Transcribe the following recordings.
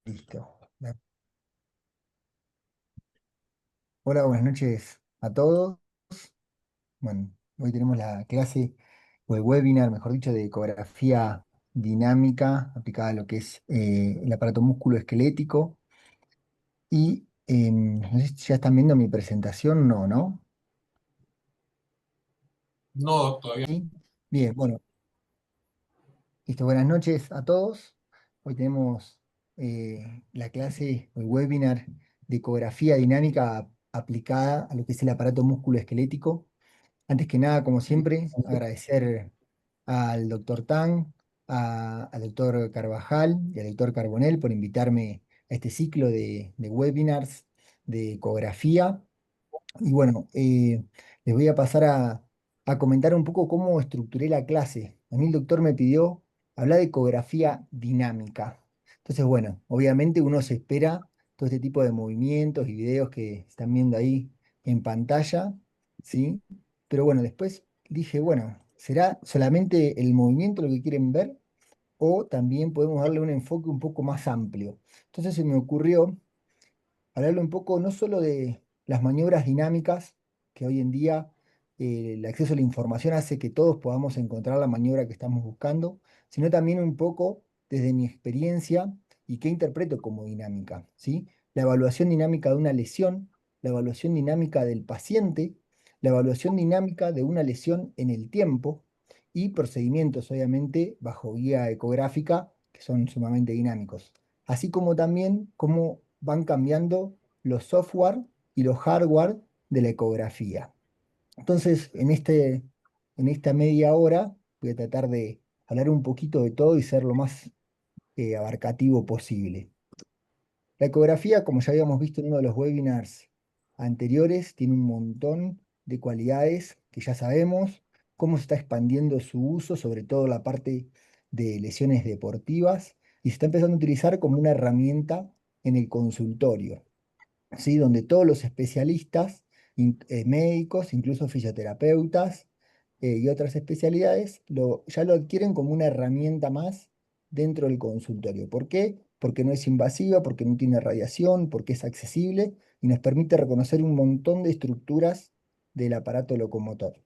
Listo. Hola, buenas noches a todos. Bueno, hoy tenemos la clase o el webinar, mejor dicho, de ecografía dinámica aplicada a lo que es el aparato musculoesquelético. Y no sé si ya están viendo mi presentación, no, ¿no? No, todavía. Sí. Bien, bueno, listo. Buenas noches a todos. Hoy tenemos la clase o el webinar de ecografía dinámica aplicada a lo que es el aparato musculoesquelético. Antes que nada, como siempre, agradecer al doctor Tang, al doctor Carvajal y al doctor Carbonell por invitarme a este ciclo de webinars de ecografía. Y bueno, les voy a pasar a comentar un poco cómo estructuré la clase. A mí el doctor me pidió hablar de ecografía dinámica. Entonces, bueno, obviamente uno se espera todo este tipo de movimientos y videos que están viendo ahí en pantalla, ¿sí? Pero bueno, después dije, bueno, ¿será solamente el movimiento lo que quieren ver? O también podemos darle un enfoque un poco más amplio. Entonces se me ocurrió hablarle un poco no solo de las maniobras dinámicas, que hoy en día el acceso a la información hace que todos podamos encontrar la maniobra que estamos buscando, sino también un poco desde mi experiencia y qué interpreto como dinámica, ¿sí? La evaluación dinámica de una lesión, la evaluación dinámica del paciente, la evaluación dinámica de una lesión en el tiempo y procedimientos, obviamente, bajo guía ecográfica, que son sumamente dinámicos, así como también cómo van cambiando los software y los hardware de la ecografía. Entonces, en esta media hora voy a tratar de hablar un poquito de todo y ser lo más abarcativo posible. La ecografía, como ya habíamos visto en uno de los webinars anteriores, tiene un montón de cualidades que ya sabemos, cómo se está expandiendo su uso, sobre todo la parte de lesiones deportivas, y se está empezando a utilizar como una herramienta en el consultorio, ¿sí? Donde todos los especialistas, médicos, incluso fisioterapeutas y otras especialidades, ya lo adquieren como una herramienta más dentro del consultorio. ¿Por qué? Porque no es invasiva, porque no tiene radiación, porque es accesible y nos permite reconocer un montón de estructuras del aparato locomotor.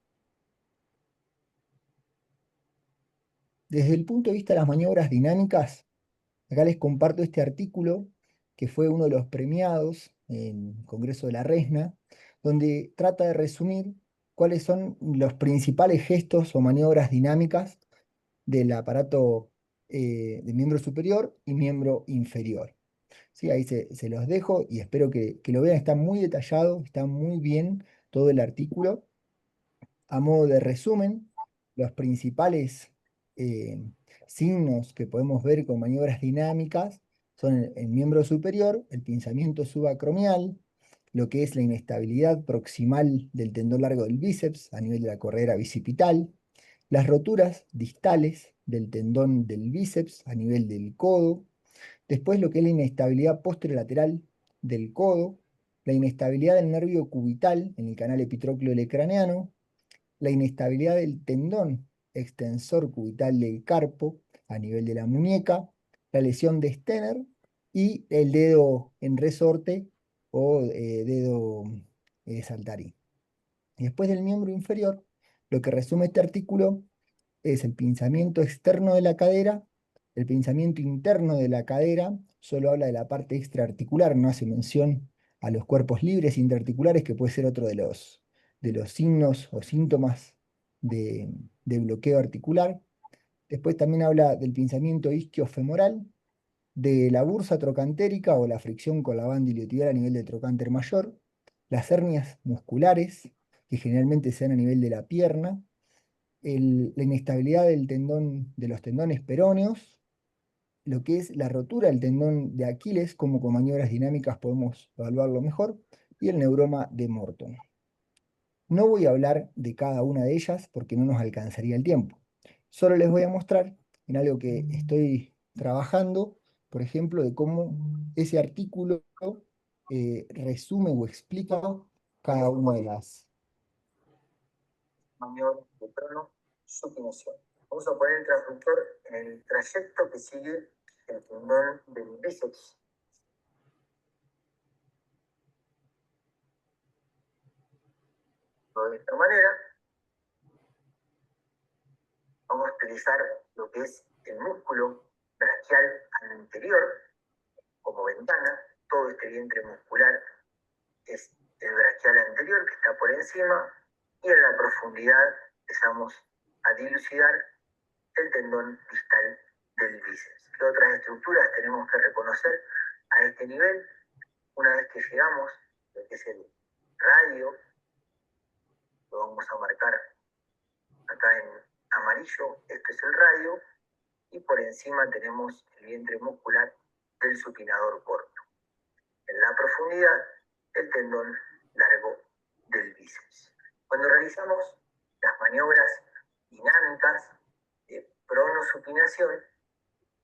Desde el punto de vista de las maniobras dinámicas, acá les comparto este artículo que fue uno de los premiados en el Congreso de la RESNA, donde trata de resumir cuáles son los principales gestos o maniobras dinámicas del aparato de miembro superior y miembro inferior. Sí, ahí se los dejo y espero que lo vean. Está muy detallado, está muy bien todo el artículo. A modo de resumen, los principales eh, signos que podemos ver con maniobras dinámicas son el miembro superior, el pinzamiento subacromial, lo que es la inestabilidad proximal del tendón largo del bíceps a nivel de la correa bicipital, las roturas distales del tendón del bíceps a nivel del codo, después lo que es la inestabilidad posterolateral del codo, la inestabilidad del nervio cubital en el canal epitrócleo craneano, la inestabilidad del tendón extensor cubital del carpo a nivel de la muñeca, la lesión de Stener y el dedo en resorte o dedo saltarín. Y después del miembro inferior, lo que resume este artículo es el pinzamiento externo de la cadera, el pinzamiento interno de la cadera, solo habla de la parte extraarticular, no hace mención a los cuerpos libres interarticulares, que puede ser otro de los signos o síntomas de, de bloqueo articular. Después también habla del pinzamiento isquiofemoral, de la bursa trocantérica o la fricción con la banda iliotibial a nivel del trocánter mayor, las hernias musculares, que generalmente se dan a nivel de la pierna, la inestabilidad del tendón, de los tendones peroneos, lo que es la rotura del tendón de Aquiles, como con maniobras dinámicas podemos evaluarlo mejor, y el neuroma de Morton. No voy a hablar de cada una de ellas porque no nos alcanzaría el tiempo. Solo les voy a mostrar en algo que estoy trabajando, por ejemplo, de cómo ese artículo resume o explica cada una de las maniobras de crono supinación. Vamos a poner el transductor en el trayecto que sigue el tendón del bíceps todo de esta manera. Vamos a utilizar lo que es el músculo braquial anterior como ventana. Todo este vientre muscular es el braquial anterior que está por encima, y en la profundidad empezamos a dilucidar el tendón distal del bíceps. ¿Qué otras estructuras tenemos que reconocer a este nivel? Una vez que llegamos a lo que es el radio, lo vamos a marcar acá en amarillo, este es el radio, y por encima tenemos el vientre muscular del supinador corto. En la profundidad, el tendón largo del bíceps. Cuando realizamos las maniobras dinámicas de pronosupinación,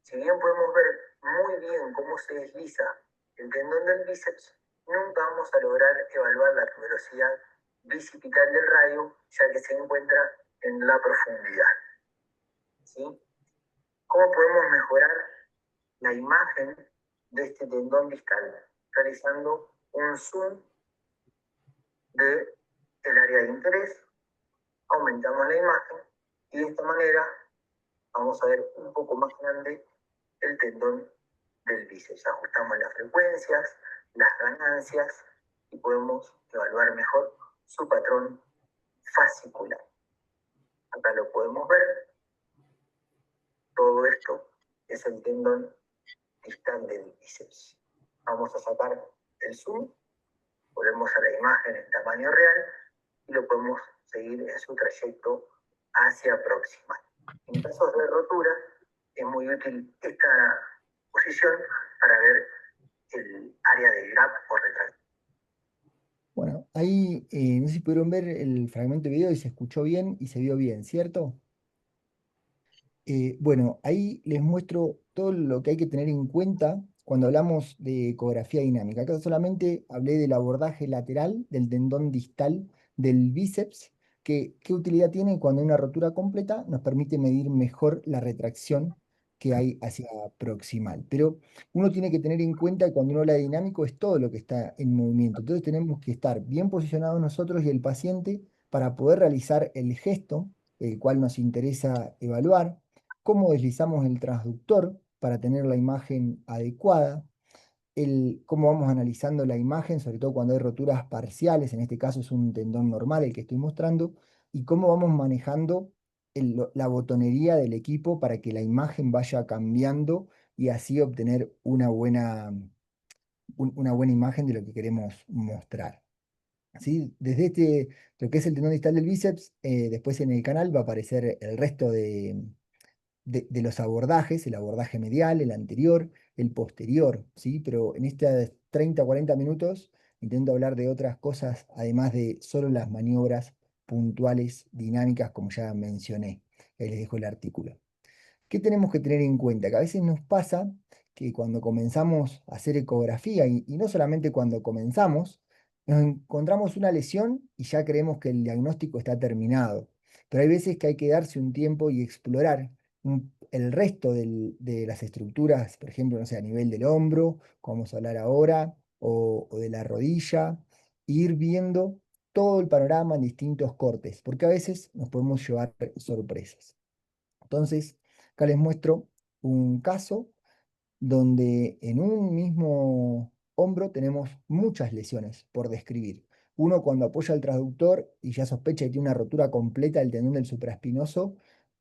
si bien podemos ver muy bien cómo se desliza el tendón del bíceps, nunca vamos a lograr evaluar la tuberosidad bicipital del radio, ya que se encuentra en la profundidad. ¿Sí? ¿Cómo podemos mejorar la imagen de este tendón distal? Realizando un zoom del área de interés, aumentamos la imagen y de esta manera vamos a ver un poco más grande el tendón del bíceps. Ajustamos las frecuencias, las ganancias y podemos evaluar mejor su patrón fascicular. Acá lo podemos ver. Todo esto es el tendón distal del bíceps. Vamos a sacar el zoom, volvemos a la imagen en tamaño real y lo podemos seguir en su trayecto hacia proximal. En casos de rotura es muy útil esta posición para ver el área de gap o retracción. Bueno, ahí no sé si pudieron ver el fragmento de video y se escuchó bien y se vio bien, ¿cierto? Bueno, ahí les muestro todo lo que hay que tener en cuenta cuando hablamos de ecografía dinámica. Acá solamente hablé del abordaje lateral del tendón distal del bíceps, que qué utilidad tiene cuando hay una rotura completa, nos permite medir mejor la retracción que hay hacia proximal. Pero uno tiene que tener en cuenta que cuando uno habla de dinámico es todo lo que está en movimiento. Entonces tenemos que estar bien posicionados nosotros y el paciente para poder realizar el gesto, el cual nos interesa evaluar, cómo deslizamos el transductor para tener la imagen adecuada, cómo vamos analizando la imagen, sobre todo cuando hay roturas parciales, en este caso es un tendón normal el que estoy mostrando, y cómo vamos manejando la botonería del equipo para que la imagen vaya cambiando y así obtener una buena imagen de lo que queremos mostrar. ¿Sí? Desde lo que es el tendón distal del bíceps, después en el canal va a aparecer el resto de los abordajes, el abordaje medial, el anterior, el posterior, ¿sí? Pero en estos 30 o 40 minutos intento hablar de otras cosas, además de solo las maniobras puntuales, dinámicas, como ya mencioné. Ahí les dejo el artículo. ¿Qué tenemos que tener en cuenta? Que a veces nos pasa que cuando comenzamos a hacer ecografía, y no solamente cuando comenzamos, nos encontramos una lesión y ya creemos que el diagnóstico está terminado. Pero hay veces que hay que darse un tiempo y explorar el resto de las estructuras, por ejemplo, no sé, a nivel del hombro, como vamos a hablar ahora, o de la rodilla, e ir viendo todo el panorama en distintos cortes, porque a veces nos podemos llevar sorpresas. Entonces, acá les muestro un caso donde en un mismo hombro tenemos muchas lesiones por describir. Uno cuando apoya el transductor y ya sospecha que tiene una rotura completa del tendón del supraespinoso,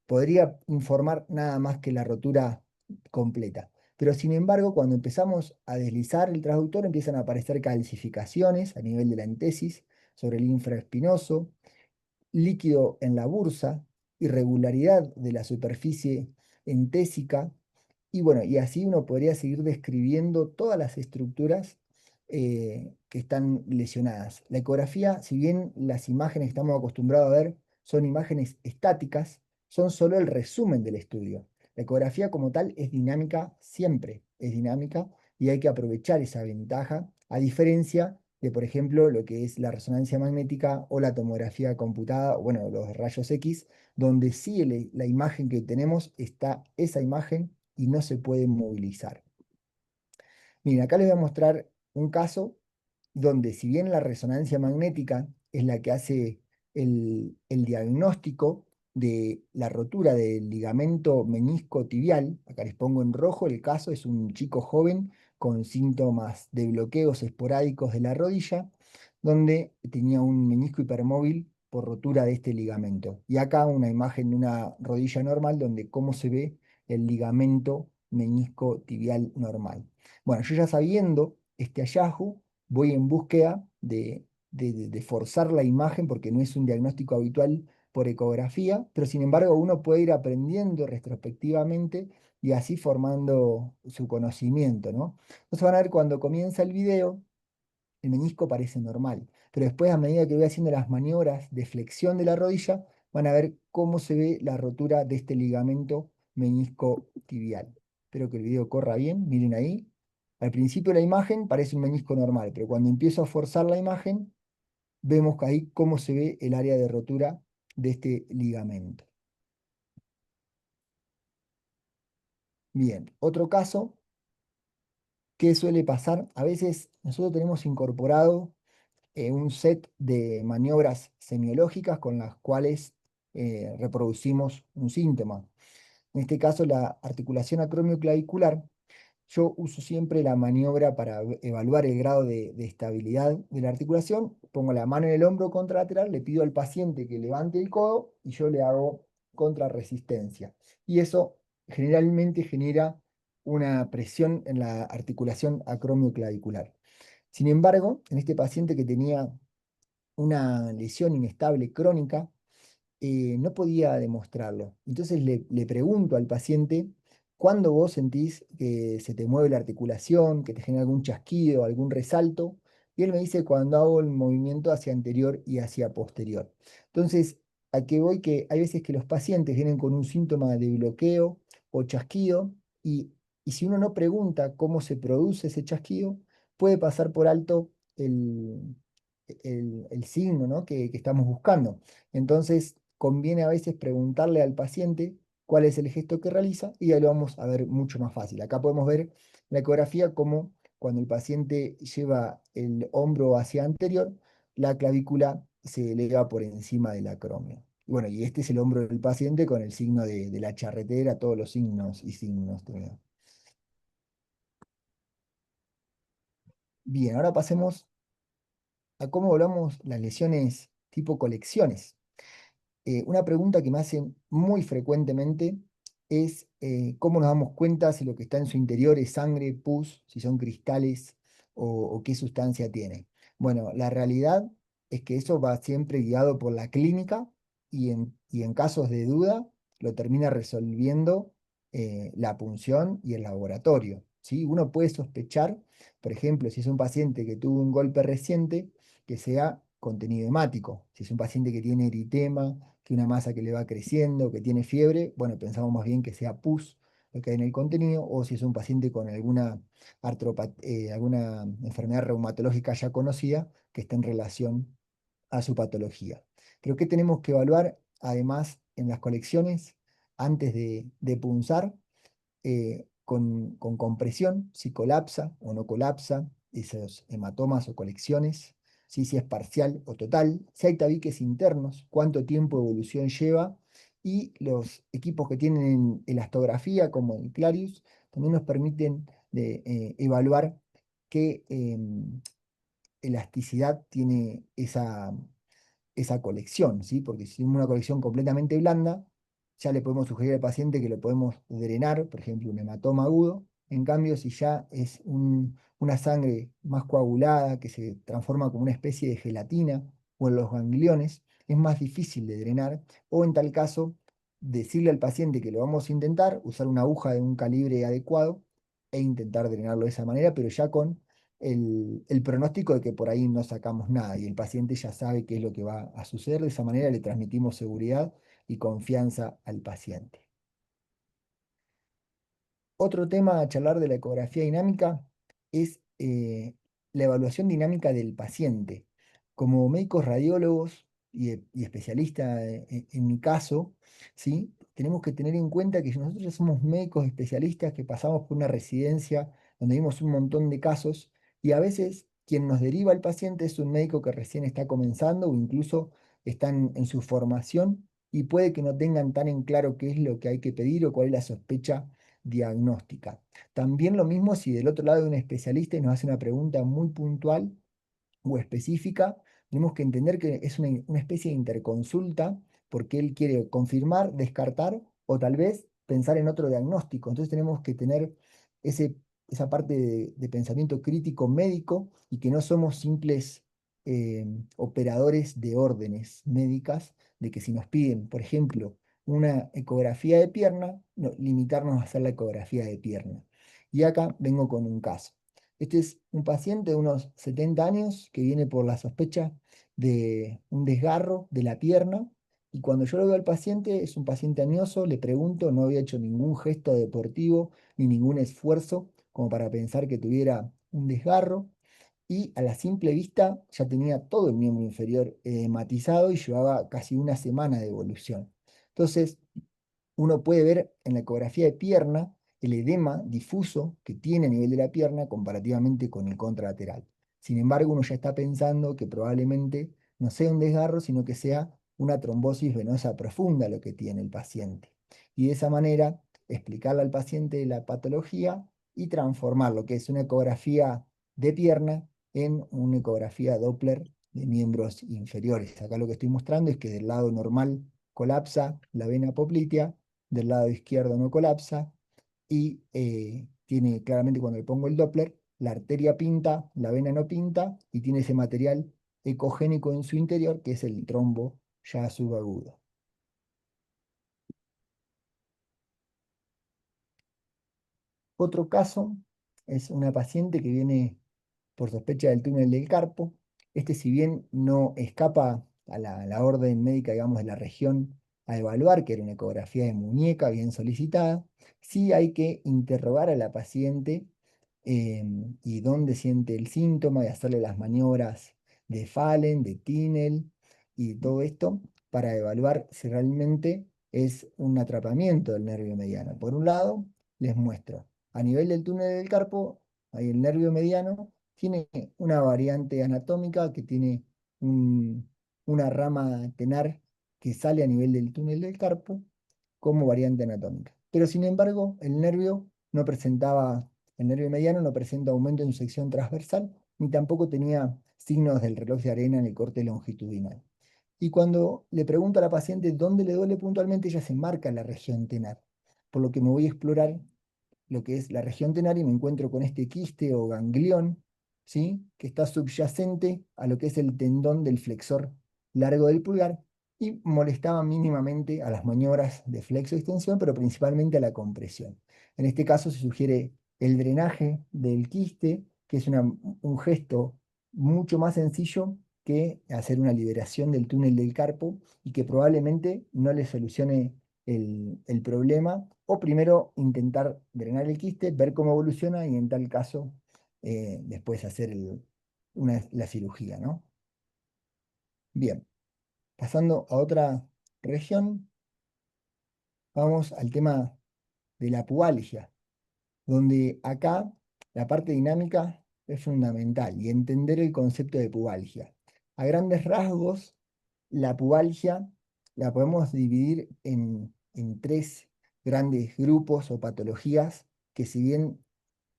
podría informar nada más que la rotura completa. Pero sin embargo, cuando empezamos a deslizar el transductor, empiezan a aparecer calcificaciones a nivel de la entesis sobre el infraespinoso, líquido en la bursa, irregularidad de la superficie entésica, y bueno, y así uno podría seguir describiendo todas las estructuras que están lesionadas. La ecografía, si bien las imágenes que estamos acostumbrados a ver son imágenes estáticas, son solo el resumen del estudio. La ecografía como tal es dinámica, siempre es dinámica, y hay que aprovechar esa ventaja, a diferencia de, por ejemplo, lo que es la resonancia magnética o la tomografía computada, o bueno, los rayos X, donde sí la imagen que tenemos está esa imagen y no se puede movilizar. Miren, acá les voy a mostrar un caso donde si bien la resonancia magnética es la que hace el diagnóstico de la rotura del ligamento menisco tibial. Acá les pongo en rojo, el caso es un chico joven con síntomas de bloqueos esporádicos de la rodilla, donde tenía un menisco hipermóvil por rotura de este ligamento. Y acá una imagen de una rodilla normal donde cómo se ve el ligamento menisco tibial normal. Bueno, yo ya sabiendo este hallazgo, voy en búsqueda de forzar la imagen porque no es un diagnóstico habitual por ecografía, pero sin embargo uno puede ir aprendiendo retrospectivamente y así formando su conocimiento, ¿no? Entonces van a ver cuando comienza el video, el menisco parece normal, pero después a medida que voy haciendo las maniobras de flexión de la rodilla, van a ver cómo se ve la rotura de este ligamento menisco tibial. Espero que el video corra bien, miren ahí. Al principio la imagen parece un menisco normal, pero cuando empiezo a forzar la imagen, vemos que ahí cómo se ve el área de rotura de este ligamento. Bien, otro caso que suele pasar, a veces nosotros tenemos incorporado un set de maniobras semiológicas con las cuales reproducimos un síntoma. En este caso, la articulación acromioclavicular. Yo uso siempre la maniobra para evaluar el grado de estabilidad de la articulación. Pongo la mano en el hombro contralateral, le pido al paciente que levante el codo y yo le hago contrarresistencia. Y eso generalmente genera una presión en la articulación acromioclavicular. Sin embargo, en este paciente que tenía una lesión inestable crónica, no podía demostrarlo. Entonces le pregunto al paciente, ¿cuándo vos sentís que se te mueve la articulación, que te genera algún chasquido, algún resalto? Y él me dice cuando hago el movimiento hacia anterior y hacia posterior. Entonces, a qué voy que hay veces que los pacientes vienen con un síntoma de bloqueo o chasquido y si uno no pregunta cómo se produce ese chasquido, puede pasar por alto el signo, ¿no? que estamos buscando. Entonces, conviene a veces preguntarle al paciente cuál es el gesto que realiza y ya lo vamos a ver mucho más fácil. Acá podemos ver en la ecografía cómo cuando el paciente lleva el hombro hacia anterior, la clavícula se eleva por encima del acromio. Y bueno, y este es el hombro del paciente con el signo de la charretera, todos los signos y signos. Bien, ahora pasemos a cómo evaluamos las lesiones tipo colecciones. Una pregunta que me hacen muy frecuentemente es cómo nos damos cuenta si lo que está en su interior es sangre, pus, si son cristales o qué sustancia tiene. Bueno, la realidad es que eso va siempre guiado por la clínica y en casos de duda lo termina resolviendo la punción y el laboratorio. ¿Sí? Uno puede sospechar, por ejemplo, si es un paciente que tuvo un golpe reciente, que sea contenido hemático. Si es un paciente que tiene eritema, que una masa que le va creciendo, que tiene fiebre, bueno, pensamos más bien que sea pus lo que hay en el contenido, o si es un paciente con alguna enfermedad reumatológica ya conocida que está en relación a su patología. Pero ¿qué tenemos que evaluar además en las colecciones antes de punzar? Con compresión, si colapsa o no colapsa, esos hematomas o colecciones, ¿sí? Si es parcial o total, si hay tabiques internos, cuánto tiempo de evolución lleva, y los equipos que tienen elastografía, como el Clarius, también nos permiten evaluar qué elasticidad tiene esa colección, ¿sí? Porque si es una colección completamente blanda, ya le podemos sugerir al paciente que lo podemos drenar, por ejemplo, un hematoma agudo. En cambio, si ya es una sangre más coagulada, que se transforma como una especie de gelatina o en los gangliones, es más difícil de drenar. O en tal caso, decirle al paciente que lo vamos a intentar, usar una aguja de un calibre adecuado e intentar drenarlo de esa manera, pero ya con el pronóstico de que por ahí no sacamos nada y el paciente ya sabe qué es lo que va a suceder. De esa manera le transmitimos seguridad y confianza al paciente. Otro tema a charlar de la ecografía dinámica es la evaluación dinámica del paciente. Como médicos radiólogos y especialistas, en mi caso, ¿sí? Tenemos que tener en cuenta que nosotros ya somos médicos especialistas que pasamos por una residencia donde vimos un montón de casos y a veces quien nos deriva al paciente es un médico que recién está comenzando o incluso están en su formación y puede que no tengan tan en claro qué es lo que hay que pedir o cuál es la sospecha diagnóstica. También lo mismo si del otro lado hay un especialista y nos hace una pregunta muy puntual o específica, tenemos que entender que es una especie de interconsulta porque él quiere confirmar, descartar o tal vez pensar en otro diagnóstico. Entonces tenemos que tener ese, esa parte de pensamiento crítico médico y que no somos simples eh, operadores de órdenes médicas, de que si nos piden, por ejemplo, una ecografía de pierna, no, limitarnos a hacer la ecografía de pierna. Y acá vengo con un caso. Este es un paciente de unos 70 años que viene por la sospecha de un desgarro de la pierna. Y cuando yo lo veo al paciente, es un paciente añoso, le pregunto, no había hecho ningún gesto deportivo ni ningún esfuerzo como para pensar que tuviera un desgarro. Y a la simple vista ya tenía todo el miembro inferior edematizado y llevaba casi una semana de evolución. Entonces, uno puede ver en la ecografía de pierna el edema difuso que tiene a nivel de la pierna comparativamente con el contralateral. Sin embargo, uno ya está pensando que probablemente no sea un desgarro, sino que sea una trombosis venosa profunda lo que tiene el paciente. Y de esa manera explicarle al paciente la patología y transformar lo que es una ecografía de pierna en una ecografía Doppler de miembros inferiores. Acá lo que estoy mostrando es que del lado normal colapsa la vena poplitea, del lado izquierdo no colapsa y tiene claramente cuando le pongo el Doppler, la arteria pinta, la vena no pinta y tiene ese material ecogénico en su interior que es el trombo ya subagudo. Otro caso es una paciente que viene por sospecha del túnel del carpo. Este, si bien no escapa a la orden médica, digamos, de la región a evaluar, que era una ecografía de muñeca bien solicitada, sí hay que interrogar a la paciente y dónde siente el síntoma y hacerle las maniobras de Fallen, de Tinel y todo esto para evaluar si realmente es un atrapamiento del nervio mediano. Por un lado, les muestro, a nivel del túnel del carpo, ahí el nervio mediano tiene una variante anatómica que tiene una rama tenar que sale a nivel del túnel del carpo como variante anatómica. Pero sin embargo, el nervio mediano no presenta aumento en su sección transversal, ni tampoco tenía signos del reloj de arena en el corte longitudinal. Y cuando le pregunto a la paciente dónde le duele puntualmente, ella se marca la región tenar, por lo que me voy a explorar lo que es la región tenar y me encuentro con este quiste o ganglión, ¿sí? Que está subyacente a lo que es el tendón del flexor largo del pulgar y molestaba mínimamente a las maniobras de flexo-extensión, pero principalmente a la compresión. En este caso se sugiere el drenaje del quiste, que es un gesto mucho más sencillo que hacer una liberación del túnel del carpo y que probablemente no le solucione el problema, o primero intentar drenar el quiste, ver cómo evoluciona y en tal caso después hacer la cirugía, ¿no? Bien, pasando a otra región, vamos al tema de la pubalgia, donde acá la parte dinámica es fundamental y entender el concepto de pubalgia. A grandes rasgos, la pubalgia la podemos dividir en tres grandes grupos o patologías que si bien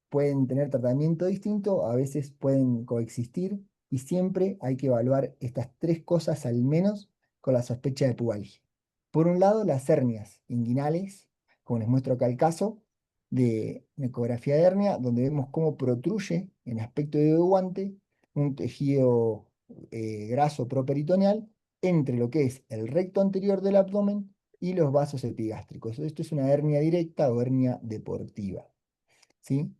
pueden tener tratamiento distinto, a veces pueden coexistir y siempre hay que evaluar estas tres cosas al menos con la sospecha de pubalgia. Por un lado, las hernias inguinales, como les muestro acá el caso de una ecografía de hernia, donde vemos cómo protruye en aspecto de guante un tejido graso properitoneal entre lo que es el recto anterior del abdomen y los vasos epigástricos. Esto es una hernia directa o hernia deportiva, ¿sí?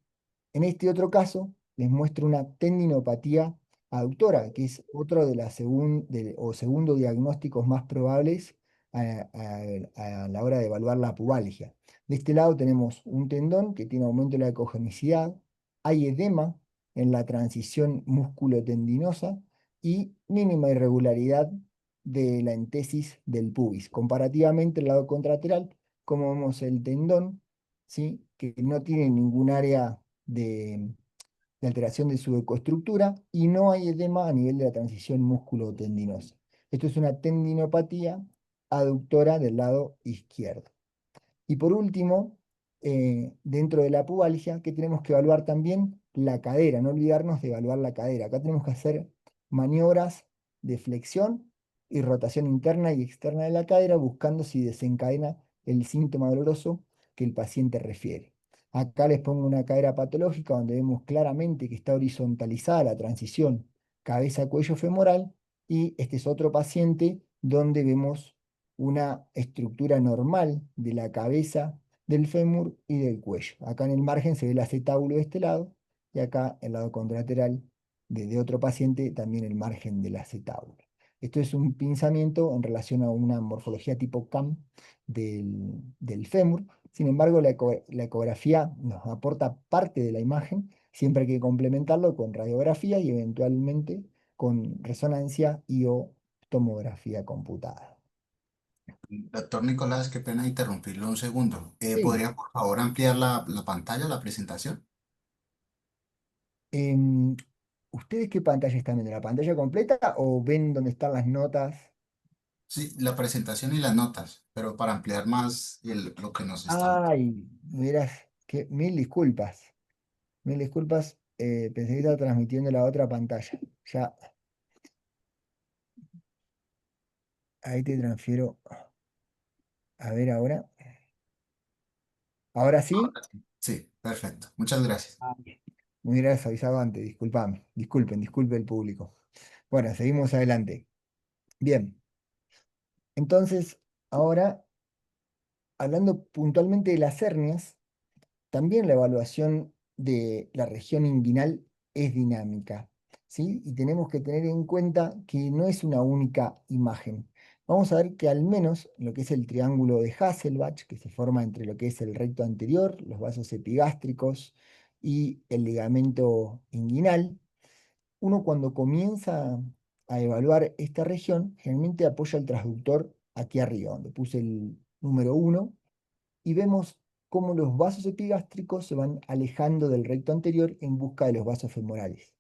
En este otro caso, les muestro una tendinopatía aductora, que es otro de las o segundo diagnósticos más probables a la hora de evaluar la pubalgia. De este lado tenemos un tendón que tiene aumento de la ecogenicidad, hay edema en la transición músculo-tendinosa y mínima irregularidad de la entesis del pubis. Comparativamente, el lado contralateral, como vemos el tendón, ¿sí? Que no tiene ningún área de alteración de su ecoestructura y no hay edema a nivel de la transición músculo-tendinosa. Esto es una tendinopatía aductora del lado izquierdo. Y por último, dentro de la pubalgia, que tenemos que evaluar también la cadera, no olvidarnos de evaluar la cadera. Acá tenemos que hacer maniobras de flexión y rotación interna y externa de la cadera, buscando si desencadena el síntoma doloroso que el paciente refiere. Acá les pongo una cadera patológica donde vemos claramente que está horizontalizada la transición cabeza-cuello femoral, y este es otro paciente donde vemos una estructura normal de la cabeza, del fémur y del cuello. Acá en el margen se ve el acetábulo de este lado, y acá en el lado contralateral de otro paciente también el margen del acetábulo. Esto es un pinzamiento en relación a una morfología tipo CAM del fémur. Sin embargo, la ecografía nos aporta parte de la imagen, siempre hay que complementarlo con radiografía y eventualmente con resonancia y o tomografía computada. Doctor Nicolás, qué pena interrumpirlo un segundo. Sí. ¿Podría por favor ampliar la pantalla, la presentación? Em, ¿Ustedes qué pantalla están viendo? ¿La pantalla completa o ven dónde están las notas? Sí, la presentación y las notas, pero para ampliar más lo que nos está... Ay, verás, que mil disculpas. Mil disculpas, pensé que estaba transmitiendo la otra pantalla. Ya, ahí te transfiero. A ver ahora. ¿Ahora sí? Sí, perfecto. Muchas gracias. Ah, me hubieras avisado antes, disculpame. Disculpe el público. Bueno, seguimos adelante. Bien, entonces, ahora, hablando puntualmente de las hernias, también la evaluación de la región inguinal es dinámica, ¿sí? Y tenemos que tener en cuenta que no es una única imagen. Vamos a ver que al menos lo que es el triángulo de Hasselbach, que se forma entre lo que es el recto anterior, los vasos epigástricos y el ligamento inguinal, uno cuando comienza a evaluar esta región, generalmente apoya el transductor aquí arriba, donde puse el número 1, y vemos cómo los vasos epigástricos se van alejando del recto anterior en busca de los vasos femorales.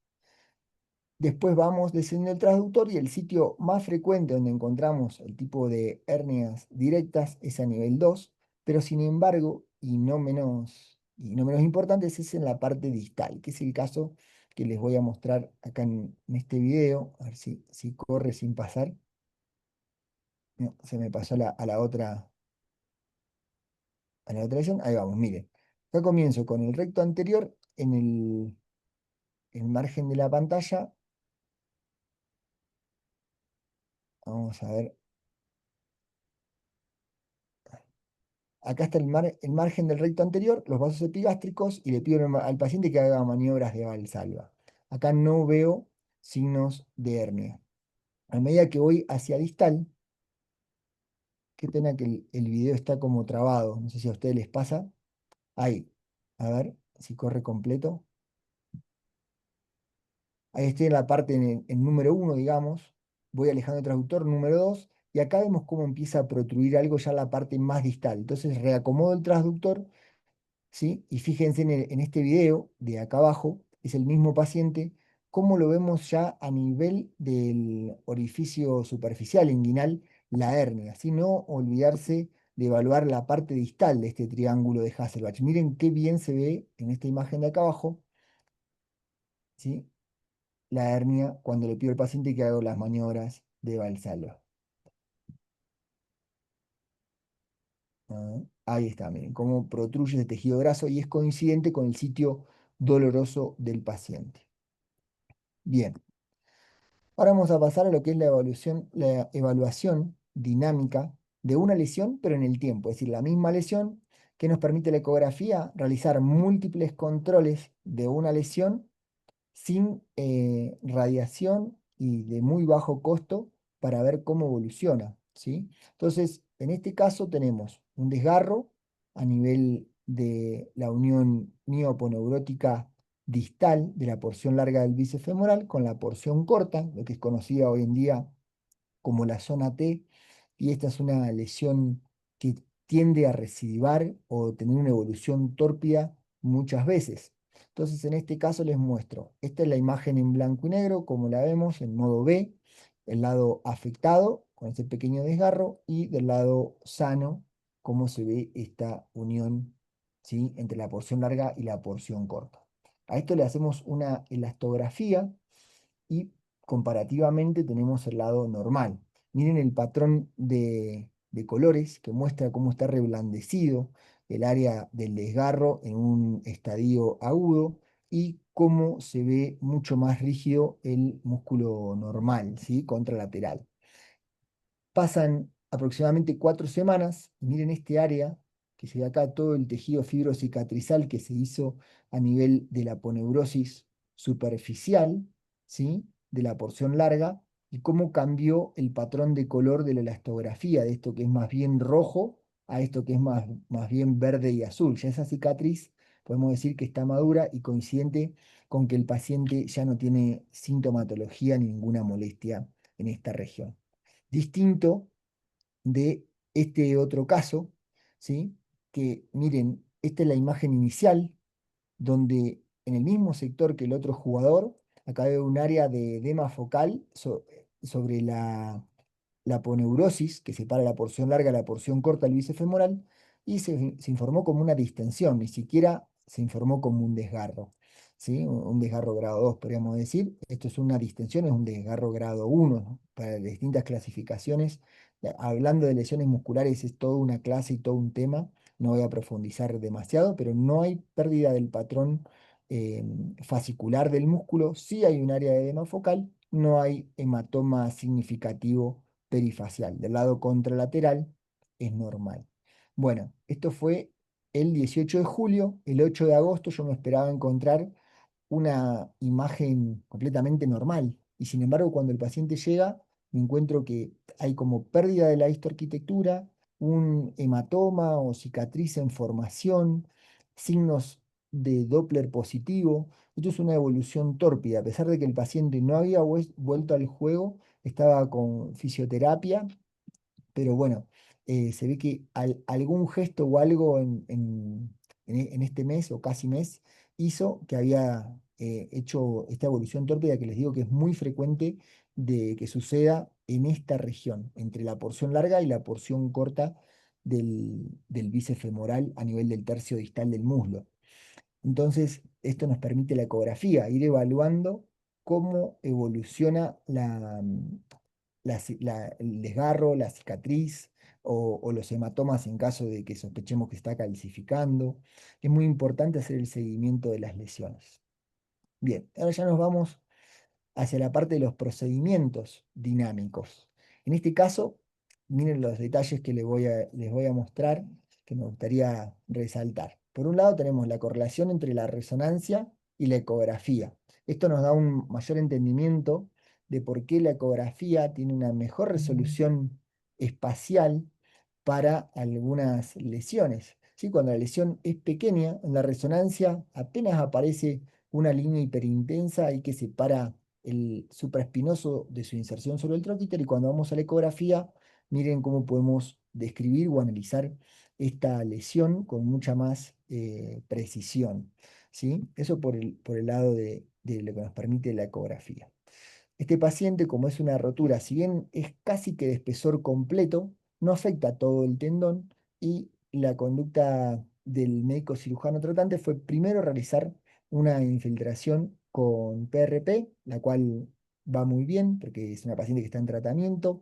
Después vamos descendiendo el transductor y el sitio más frecuente donde encontramos el tipo de hernias directas es a nivel 2, pero sin embargo, y no menos importante, es en la parte distal, que es el caso que les voy a mostrar acá en este video, a ver si corre sin pasar. No, se me pasó a la otra lección. Ahí vamos, miren. Acá comienzo con el recto anterior en el margen de la pantalla. Vamos a ver. Acá está el margen del recto anterior, los vasos epigástricos, y le pido al paciente que haga maniobras de valsalva. Acá no veo signos de hernia. A medida que voy hacia distal, qué pena que el video está como trabado. No sé si a ustedes les pasa. Ahí. A ver si corre completo. Ahí estoy en la parte en número 1, digamos. Voy alejando el transductor, número 2. Y acá vemos cómo empieza a protruir algo ya en la parte más distal. Entonces reacomodo el transductor, ¿sí? Y fíjense en este video de acá abajo, es el mismo paciente, cómo lo vemos ya a nivel del orificio superficial inguinal, la hernia, ¿sí? No olvidarse de evaluar la parte distal de este triángulo de Hasselbach. Miren qué bien se ve en esta imagen de acá abajo, ¿sí? La hernia cuando le pido al paciente que haga las maniobras de Valsalva. Ah, ahí está, miren, cómo protruye el tejido graso y es coincidente con el sitio doloroso del paciente. Bien, ahora vamos a pasar a lo que es la evaluación dinámica de una lesión, pero en el tiempo, es decir, la misma lesión que nos permite la ecografía realizar múltiples controles de una lesión sin radiación y de muy bajo costo para ver cómo evoluciona, ¿sí? Entonces, en este caso tenemos un desgarro a nivel de la unión mioponeurótica distal de la porción larga del bíceps femoral con la porción corta, lo que es conocida hoy en día como la zona T, y esta es una lesión que tiende a recidivar o tener una evolución tórpida muchas veces. Entonces, en este caso les muestro, esta es la imagen en blanco y negro, como la vemos en modo B, el lado afectado con ese pequeño desgarro y del lado sano cómo se ve esta unión, ¿sí? Entre la porción larga y la porción corta. A esto le hacemos una elastografía y comparativamente tenemos el lado normal. Miren el patrón de colores que muestra cómo está reblandecido el área del desgarro en un estadio agudo y cómo se ve mucho más rígido el músculo normal, ¿sí? Contralateral. Pasan aproximadamente 4 semanas y miren este área que se ve acá, todo el tejido fibrocicatrizal que se hizo a nivel de la aponeurosis superficial, ¿sí? De la porción larga, y cómo cambió el patrón de color de la elastografía, de esto que es más bien rojo a esto que es más bien verde y azul. Ya esa cicatriz podemos decir que está madura y coincidente con que el paciente ya no tiene sintomatología ni ninguna molestia en esta región. Distinto de este otro caso, ¿sí? Que miren, esta es la imagen inicial, donde en el mismo sector que el otro jugador, acá veo un área de edema focal sobre la poneurosis, que separa la porción larga de la porción corta del bíceps femoral, y se informó como una distensión, ni siquiera se informó como un desgarro. ¿Sí? Un desgarro grado 2 podríamos decir. Esto es una distensión, es un desgarro grado 1, ¿no? Para distintas clasificaciones. Hablando de lesiones musculares es toda una clase y todo un tema, no voy a profundizar demasiado, pero no hay pérdida del patrón eh, fascicular del músculo, sí hay un área de edema focal, no hay hematoma significativo perifacial. Del lado contralateral es normal. Bueno, esto fue el 18 de julio, el 8 de agosto yo me esperaba encontrar una imagen completamente normal. Y sin embargo, cuando el paciente llega, me encuentro que hay como pérdida de la histoarquitectura, un hematoma o cicatriz en formación, signos de Doppler positivo. Esto es una evolución tórpida, a pesar de que el paciente no había vuelto al juego, estaba con fisioterapia, pero bueno, se ve que algún gesto o algo en este mes o casi mes hizo que había hecho esta evolución tórpida que les digo que es muy frecuente de que suceda en esta región, entre la porción larga y la porción corta del bíceps femoral a nivel del tercio distal del muslo. Entonces, esto nos permite la ecografía, ir evaluando cómo evoluciona el desgarro, la cicatriz o los hematomas en caso de que sospechemos que está calcificando. Es muy importante hacer el seguimiento de las lesiones. Bien, ahora ya nos vamos hacia la parte de los procedimientos dinámicos. En este caso, miren los detalles que les voy a mostrar que me gustaría resaltar. Por un lado tenemos la correlación entre la resonancia y la ecografía. Esto nos da un mayor entendimiento de por qué la ecografía tiene una mejor resolución espacial para algunas lesiones. ¿Sí? Cuando la lesión es pequeña, en la resonancia apenas aparece una línea hiperintensa ahí que separa el supraespinoso de su inserción sobre el troquíter, y cuando vamos a la ecografía, miren cómo podemos describir o analizar esta lesión con mucha más precisión. ¿Sí? Eso por el lado de lo que nos permite la ecografía. Este paciente, como es una rotura, si bien es casi que de espesor completo, no afecta todo el tendón, y la conducta del médico cirujano tratante fue primero realizar una infiltración con PRP, la cual va muy bien porque es una paciente que está en tratamiento.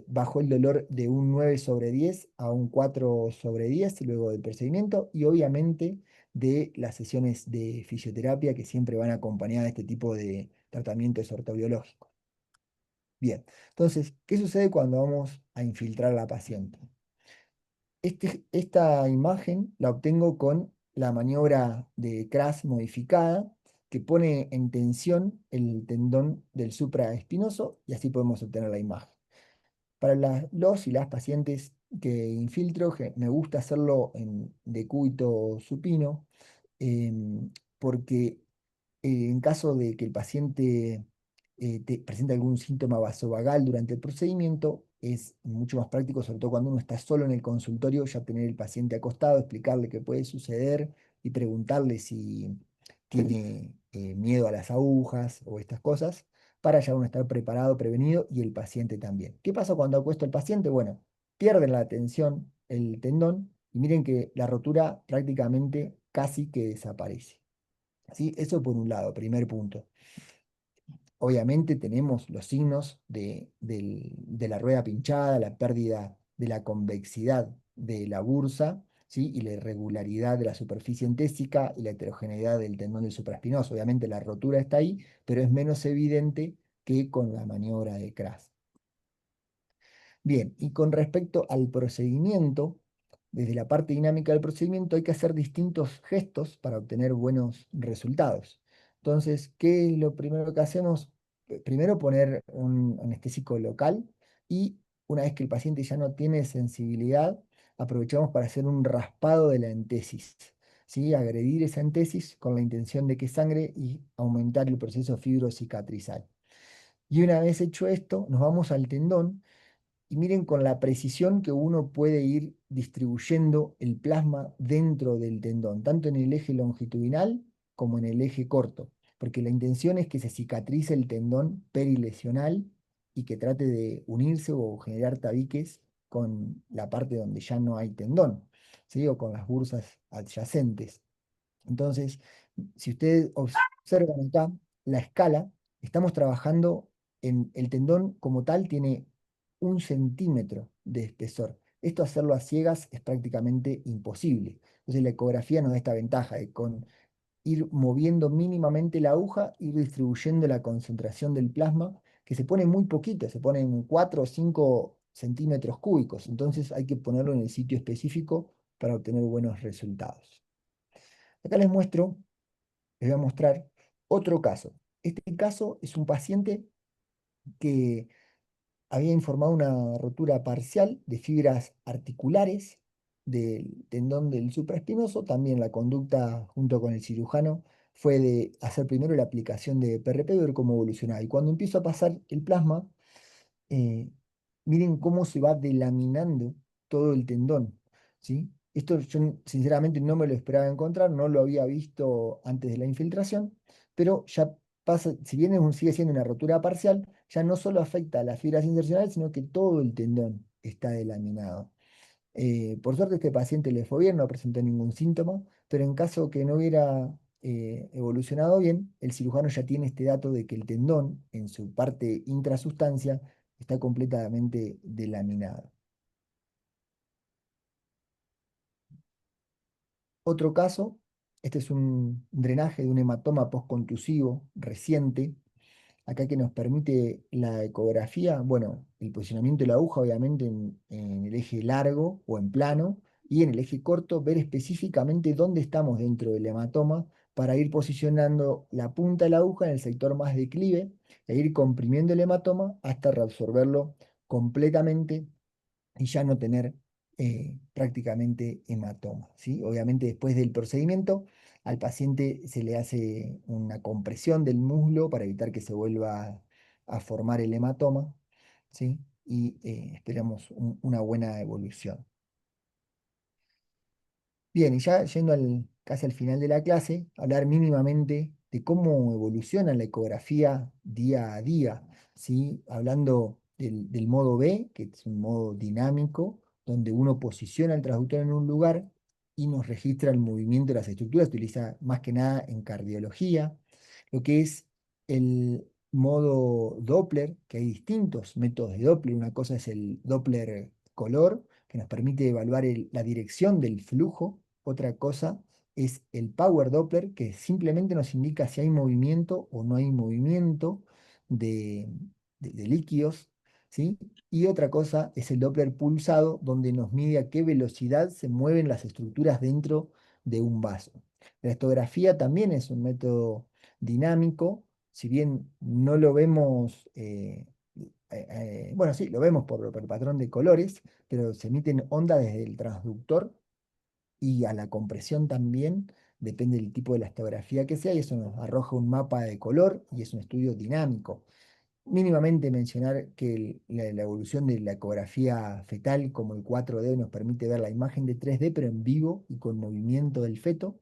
Bajó el dolor de un 9 sobre 10 a un 4 sobre 10 luego del procedimiento, y obviamente de las sesiones de fisioterapia que siempre van acompañadas de este tipo de tratamientos ortobiológicos. Bien, entonces, ¿qué sucede cuando vamos a infiltrar a la paciente? Esta imagen la obtengo con la maniobra de Kras modificada, que pone en tensión el tendón del supraespinoso, y así podemos obtener la imagen. Para los y las pacientes que infiltro, me gusta hacerlo en decúbito supino, porque en caso de que el paciente presente algún síntoma vasovagal durante el procedimiento, es mucho más práctico, sobre todo cuando uno está solo en el consultorio, ya tener el paciente acostado, explicarle qué puede suceder y preguntarle si tiene miedo a las agujas o estas cosas, para ya uno estar preparado, prevenido y el paciente también. ¿Qué pasa cuando acuesto al paciente? Bueno, pierden la tensión el tendón y miren que la rotura prácticamente casi que desaparece. ¿Sí? Eso por un lado, primer punto. Obviamente tenemos los signos de la rueda pinchada, la pérdida de la convexidad de la bursa, ¿sí? Y la irregularidad de la superficie entésica y la heterogeneidad del tendón del supraespinoso. Obviamente la rotura está ahí, pero es menos evidente que con la maniobra de Kras. Bien, y con respecto al procedimiento, desde la parte dinámica del procedimiento hay que hacer distintos gestos para obtener buenos resultados. Entonces, ¿qué es lo primero que hacemos? Primero poner un anestésico local y una vez que el paciente ya no tiene sensibilidad, aprovechamos para hacer un raspado de la entesis. ¿Sí? Agredir esa entesis con la intención de que sangre y aumentar el proceso fibrocicatrizal. Y una vez hecho esto, nos vamos al tendón y miren con la precisión que uno puede ir distribuyendo el plasma dentro del tendón, tanto en el eje longitudinal como en el eje corto, porque la intención es que se cicatrice el tendón perilesional y que trate de unirse o generar tabiques con la parte donde ya no hay tendón, ¿sí? O con las bursas adyacentes. Entonces, si ustedes observan acá la escala, estamos trabajando en el tendón como tal, tiene 1 centímetro de espesor. Esto hacerlo a ciegas es prácticamente imposible. Entonces la ecografía nos da esta ventaja de con ir moviendo mínimamente la aguja, ir distribuyendo la concentración del plasma, que se pone muy poquito, se pone en 4 o 5 centímetros cúbicos. Entonces hay que ponerlo en el sitio específico para obtener buenos resultados. Acá les voy a mostrar otro caso. Este caso es un paciente que había informado una rotura parcial de fibras articulares del tendón del supraespinoso. También la conducta junto con el cirujano fue de hacer primero la aplicación de PRP y ver cómo evolucionaba. Y cuando empiezo a pasar el plasma, eh, miren cómo se va delaminando todo el tendón, ¿sí? Esto yo sinceramente no me lo esperaba encontrar, no lo había visto antes de la infiltración, pero ya pasa, si bien sigue siendo una rotura parcial, ya no solo afecta a las fibras insercionales, sino que todo el tendón está delaminado. Por suerte este paciente le fue bien, no presentó ningún síntoma, pero en caso que no hubiera evolucionado bien, el cirujano ya tiene este dato de que el tendón en su parte intrasustancia está completamente delaminado. Otro caso, este es un drenaje de un hematoma postcontusivo reciente. Acá que nos permite la ecografía, bueno, el posicionamiento de la aguja obviamente en el eje largo o en plano y en el eje corto ver específicamente dónde estamos dentro del hematoma para ir posicionando la punta de la aguja en el sector más declive e ir comprimiendo el hematoma hasta reabsorberlo completamente y ya no tener prácticamente hematoma, ¿sí? Obviamente después del procedimiento al paciente se le hace una compresión del muslo para evitar que se vuelva a formar el hematoma, ¿sí? Y esperamos una buena evolución. Bien, y ya yendo casi al final de la clase, hablar mínimamente de cómo evoluciona la ecografía día a día, ¿sí? Hablando del modo B, que es un modo dinámico, donde uno posiciona el transductor en un lugar y nos registra el movimiento de las estructuras, se utiliza más que nada en cardiología, lo que es el modo Doppler, que hay distintos métodos de Doppler, una cosa es el Doppler color, que nos permite evaluar la dirección del flujo. Otra cosa es el Power Doppler, que simplemente nos indica si hay movimiento o no hay movimiento de, de líquidos, ¿sí? Y otra cosa es el Doppler pulsado, donde nos mide a qué velocidad se mueven las estructuras dentro de un vaso. La estografía también es un método dinámico, si bien no lo vemos, bueno, sí, lo vemos por el patrón de colores, pero se emiten ondas desde el transductor y a la compresión también, depende del tipo de la estografía que sea, y eso nos arroja un mapa de color y es un estudio dinámico. Mínimamente mencionar que la evolución de la ecografía fetal, como el 4D, nos permite ver la imagen de 3D, pero en vivo y con movimiento del feto,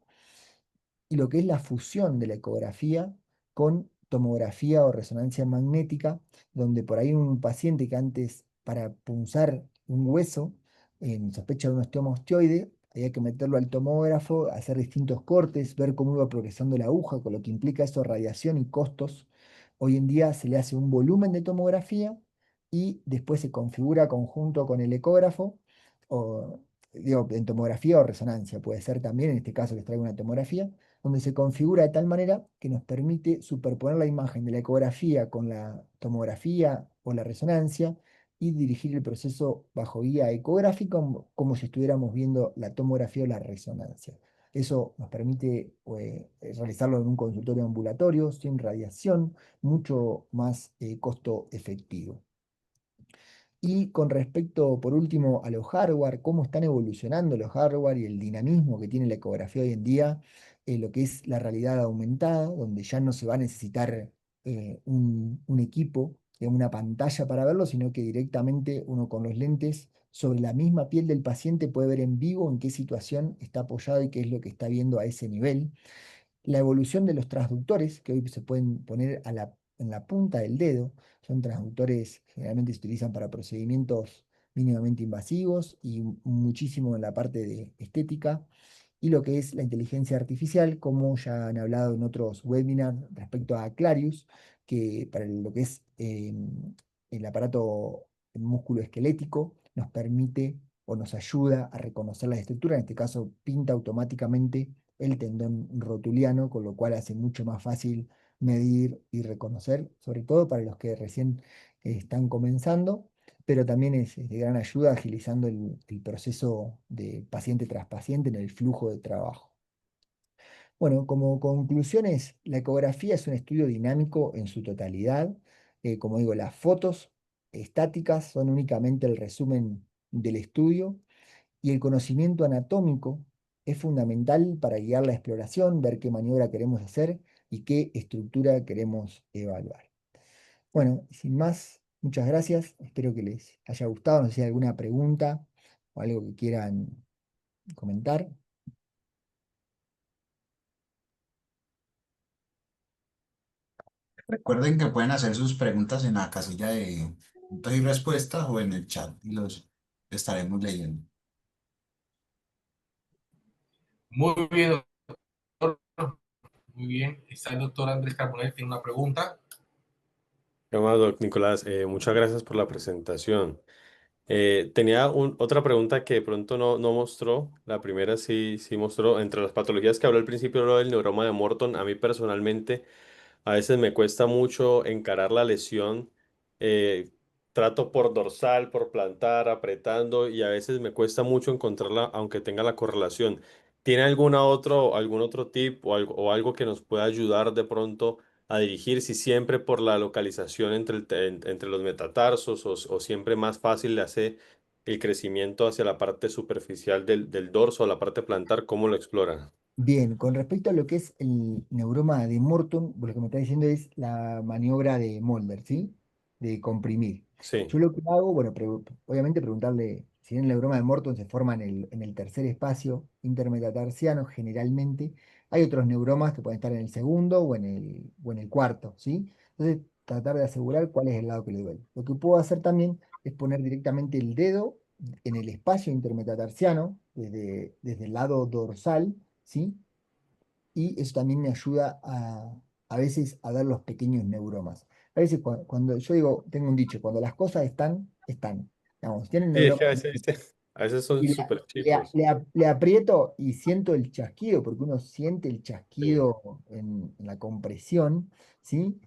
y lo que es la fusión de la ecografía con tomografía o resonancia magnética, donde por ahí un paciente que antes para punzar un hueso, en sospecha de un osteoma osteoide, había que meterlo al tomógrafo, hacer distintos cortes, ver cómo iba progresando la aguja, con lo que implica eso radiación y costos. Hoy en día se le hace un volumen de tomografía y después se configura conjunto con el ecógrafo, o digo, en tomografía o resonancia, puede ser también, en este caso les traigo una tomografía, donde se configura de tal manera que nos permite superponer la imagen de la ecografía con la tomografía o la resonancia y dirigir el proceso bajo guía ecográfica como si estuviéramos viendo la tomografía o la resonancia. Eso nos permite realizarlo en un consultorio ambulatorio, sin radiación, mucho más costo efectivo. Y con respecto, por último, a los hardware, cómo están evolucionando los hardware y el dinamismo que tiene la ecografía hoy en día, lo que es la realidad aumentada, donde ya no se va a necesitar un equipo, una pantalla para verlo, sino que directamente uno con los lentes sobre la misma piel del paciente puede ver en vivo en qué situación está apoyado y qué es lo que está viendo a ese nivel. La evolución de los transductores, que hoy se pueden poner en la punta del dedo, son transductores generalmente se utilizan para procedimientos mínimamente invasivos y muchísimo en la parte de estética, y lo que es la inteligencia artificial, como ya han hablado en otros webinars respecto a Clarius, que para lo que es el aparato músculo-esquelético nos permite o nos ayuda a reconocer las estructuras, en este caso pinta automáticamente el tendón rotuliano, con lo cual hace mucho más fácil medir y reconocer, sobre todo para los que recién están comenzando, pero también es de gran ayuda agilizando el proceso de paciente tras paciente en el flujo de trabajo. Bueno, como conclusiones, la ecografía es un estudio dinámico en su totalidad. Como digo, las fotos estáticas son únicamente el resumen del estudio y el conocimiento anatómico es fundamental para guiar la exploración, ver qué maniobra queremos hacer y qué estructura queremos evaluar. Bueno, sin más, muchas gracias. Espero que les haya gustado. No sé si hay alguna pregunta o algo que quieran comentar. Recuerden que pueden hacer sus preguntas en la casilla de preguntas y respuestas o en el chat y los estaremos leyendo. Muy bien, doctor. Muy bien. Está el doctor Andrés Carbonell, tiene una pregunta. ¿Qué más, Nicolás? Muchas gracias por la presentación. Tenía otra pregunta que de pronto no mostró. La primera sí mostró. Entre las patologías que habló al principio, lo del neuroma de Morton, a mí personalmente a veces me cuesta mucho encarar la lesión. eh, Trato por dorsal, por plantar, apretando y a veces me cuesta mucho encontrarla aunque tenga la correlación. ¿Tiene algún otro tip o algo que nos pueda ayudar de pronto a dirigir si siempre por la localización entre los metatarsos o siempre más fácil le hace el crecimiento hacia la parte superficial del dorso o la parte plantar? ¿Cómo lo exploran? Bien, con respecto a lo que es el neuroma de Morton, vos lo que me está diciendo es la maniobra de Molder, ¿sí? De comprimir. Sí, Yo lo que hago, bueno, obviamente preguntarle, si bien el neuroma de Morton se forma en el tercer espacio intermetatarsiano, generalmente, hay otros neuromas que pueden estar en el segundo o en el cuarto, ¿sí? Entonces, tratar de asegurar cuál es el lado que le duele. Lo que puedo hacer también es poner directamente el dedo en el espacio intermetatarsiano, desde el lado dorsal, ¿sí? Y eso también me ayuda a veces a ver los pequeños neuromas. A veces cuando yo digo, tengo un dicho, cuando las cosas están, están. Digamos, tienen sí, es que neuromas a veces son y súper chicos. le aprieto y siento el chasquido, porque uno siente el Sí. chasquido en la compresión, ¿sí?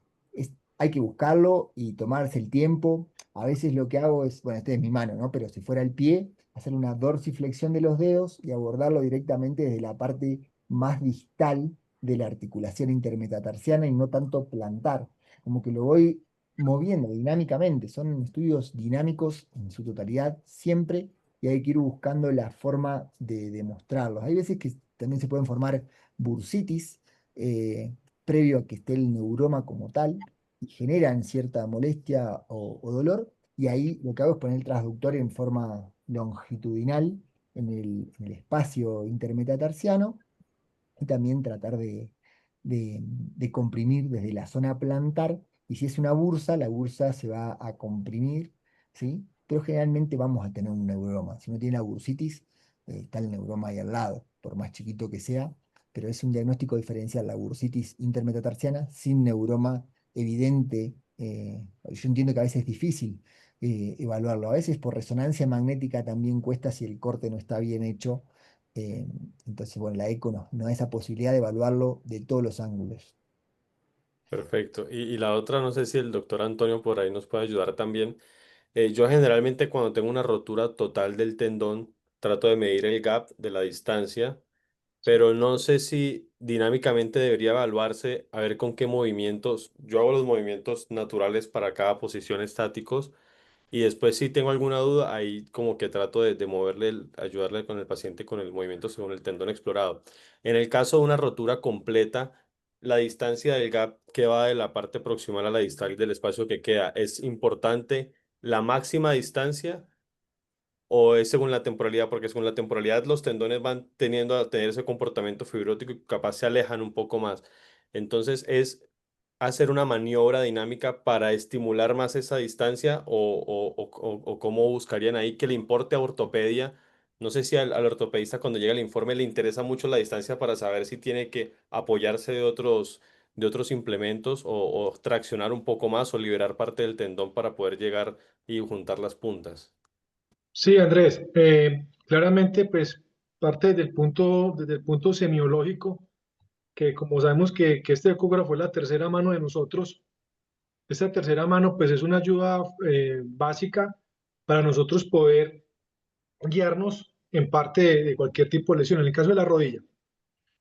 Hay que buscarlo y tomarse el tiempo. A veces lo que hago es, bueno, esta es mi mano, ¿no? Pero si fuera el pie, hacer una dorsiflexión de los dedos y abordarlo directamente desde la parte más distal de la articulación intermetatarsiana y no tanto plantar. Como que lo voy moviendo dinámicamente. Son estudios dinámicos en su totalidad, siempre, y hay que ir buscando la forma de demostrarlos. Hay veces que también se pueden formar bursitis previo a que esté el neuroma como tal y generan cierta molestia o dolor, y ahí lo que hago es poner el transductor en forma longitudinal en el espacio intermetatarsiano y también tratar de comprimir desde la zona plantar, y si es una bursa, la bursa se va a comprimir, ¿sí? Pero generalmente vamos a tener un neuroma. Si no tiene la bursitis, está el neuroma ahí al lado, por más chiquito que sea, pero es un diagnóstico diferencial, la bursitis intermetatarsiana sin neuroma evidente. Yo entiendo que a veces es difícil evaluarlo. A veces por resonancia magnética también cuesta si el corte no está bien hecho. eh, entonces, bueno, la eco no da esa posibilidad de evaluarlo de todos los ángulos. Perfecto. Y la otra, no sé si el doctor Antonio por ahí nos puede ayudar también. Yo generalmente cuando tengo una rotura total del tendón, trato de medir el gap de la distancia, pero no sé si dinámicamente debería evaluarse a ver con qué movimientos. Yo hago los movimientos naturales para cada posición estáticos y después si tengo alguna duda, ahí como que trato de moverle, ayudarle con el paciente con el movimiento según el tendón explorado. En el caso de una rotura completa, la distancia del gap que va de la parte proximal a la distal del espacio que queda, ¿es importante la máxima distancia o es según la temporalidad? Porque según la temporalidad los tendones van teniendo a tener ese comportamiento fibrótico y capaz se alejan un poco más. Entonces es hacer una maniobra dinámica para estimular más esa distancia o cómo buscarían ahí que le importe a ortopedia. No sé si al ortopedista cuando llega el informe le interesa mucho la distancia para saber si tiene que apoyarse de otros implementos o traccionar un poco más o liberar parte del tendón para poder llegar y juntar las puntas. Sí, Andrés, claramente, pues parte desde el punto semiológico, que como sabemos que este ecógrafo es la tercera mano de nosotros, esta tercera mano pues es una ayuda básica para nosotros poder guiarnos en parte de cualquier tipo de lesión. En el caso de la rodilla,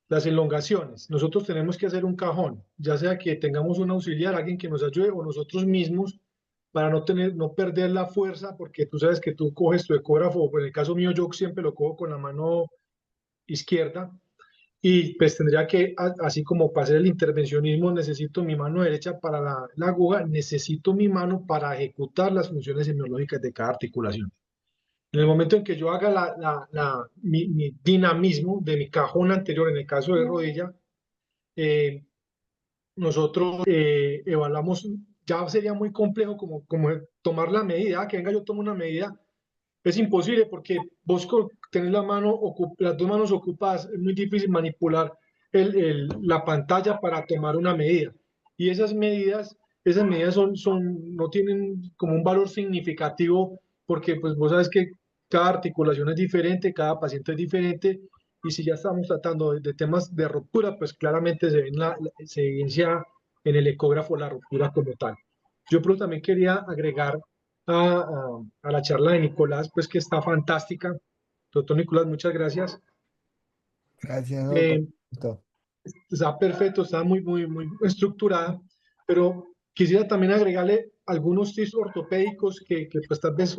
las elongaciones, nosotros tenemos que hacer un cajón, ya sea que tengamos un auxiliar, alguien que nos ayude o nosotros mismos para no perder la fuerza, porque tú sabes que tú coges tu ecógrafo, en el caso mío yo siempre lo cojo con la mano izquierda y pues tendría que, así como para hacer el intervencionismo, necesito mi mano derecha para la aguja, necesito mi mano para ejecutar las funciones semiológicas de cada articulación. En el momento en que yo haga mi dinamismo de mi cajón anterior, en el caso de rodilla, eh, nosotros evaluamos, ya sería muy complejo como tomar la medida, que venga yo tomo una medida, es imposible porque vos tenés las dos manos ocupadas, es muy difícil manipular la pantalla para tomar una medida. Y esas medidas no tienen como un valor significativo porque pues vos sabes que cada articulación es diferente, cada paciente es diferente y si ya estamos tratando de temas de ruptura, pues claramente se evidencia en el ecógrafo la ruptura como tal. Yo pero también quería agregar a la charla de Nicolás, pues que está fantástica. Doctor Nicolás, muchas gracias. Gracias, Doc. Con Eh, gusto. Está perfecto, está muy estructurada, pero quisiera también agregarle algunos tips ortopédicos que pues tal vez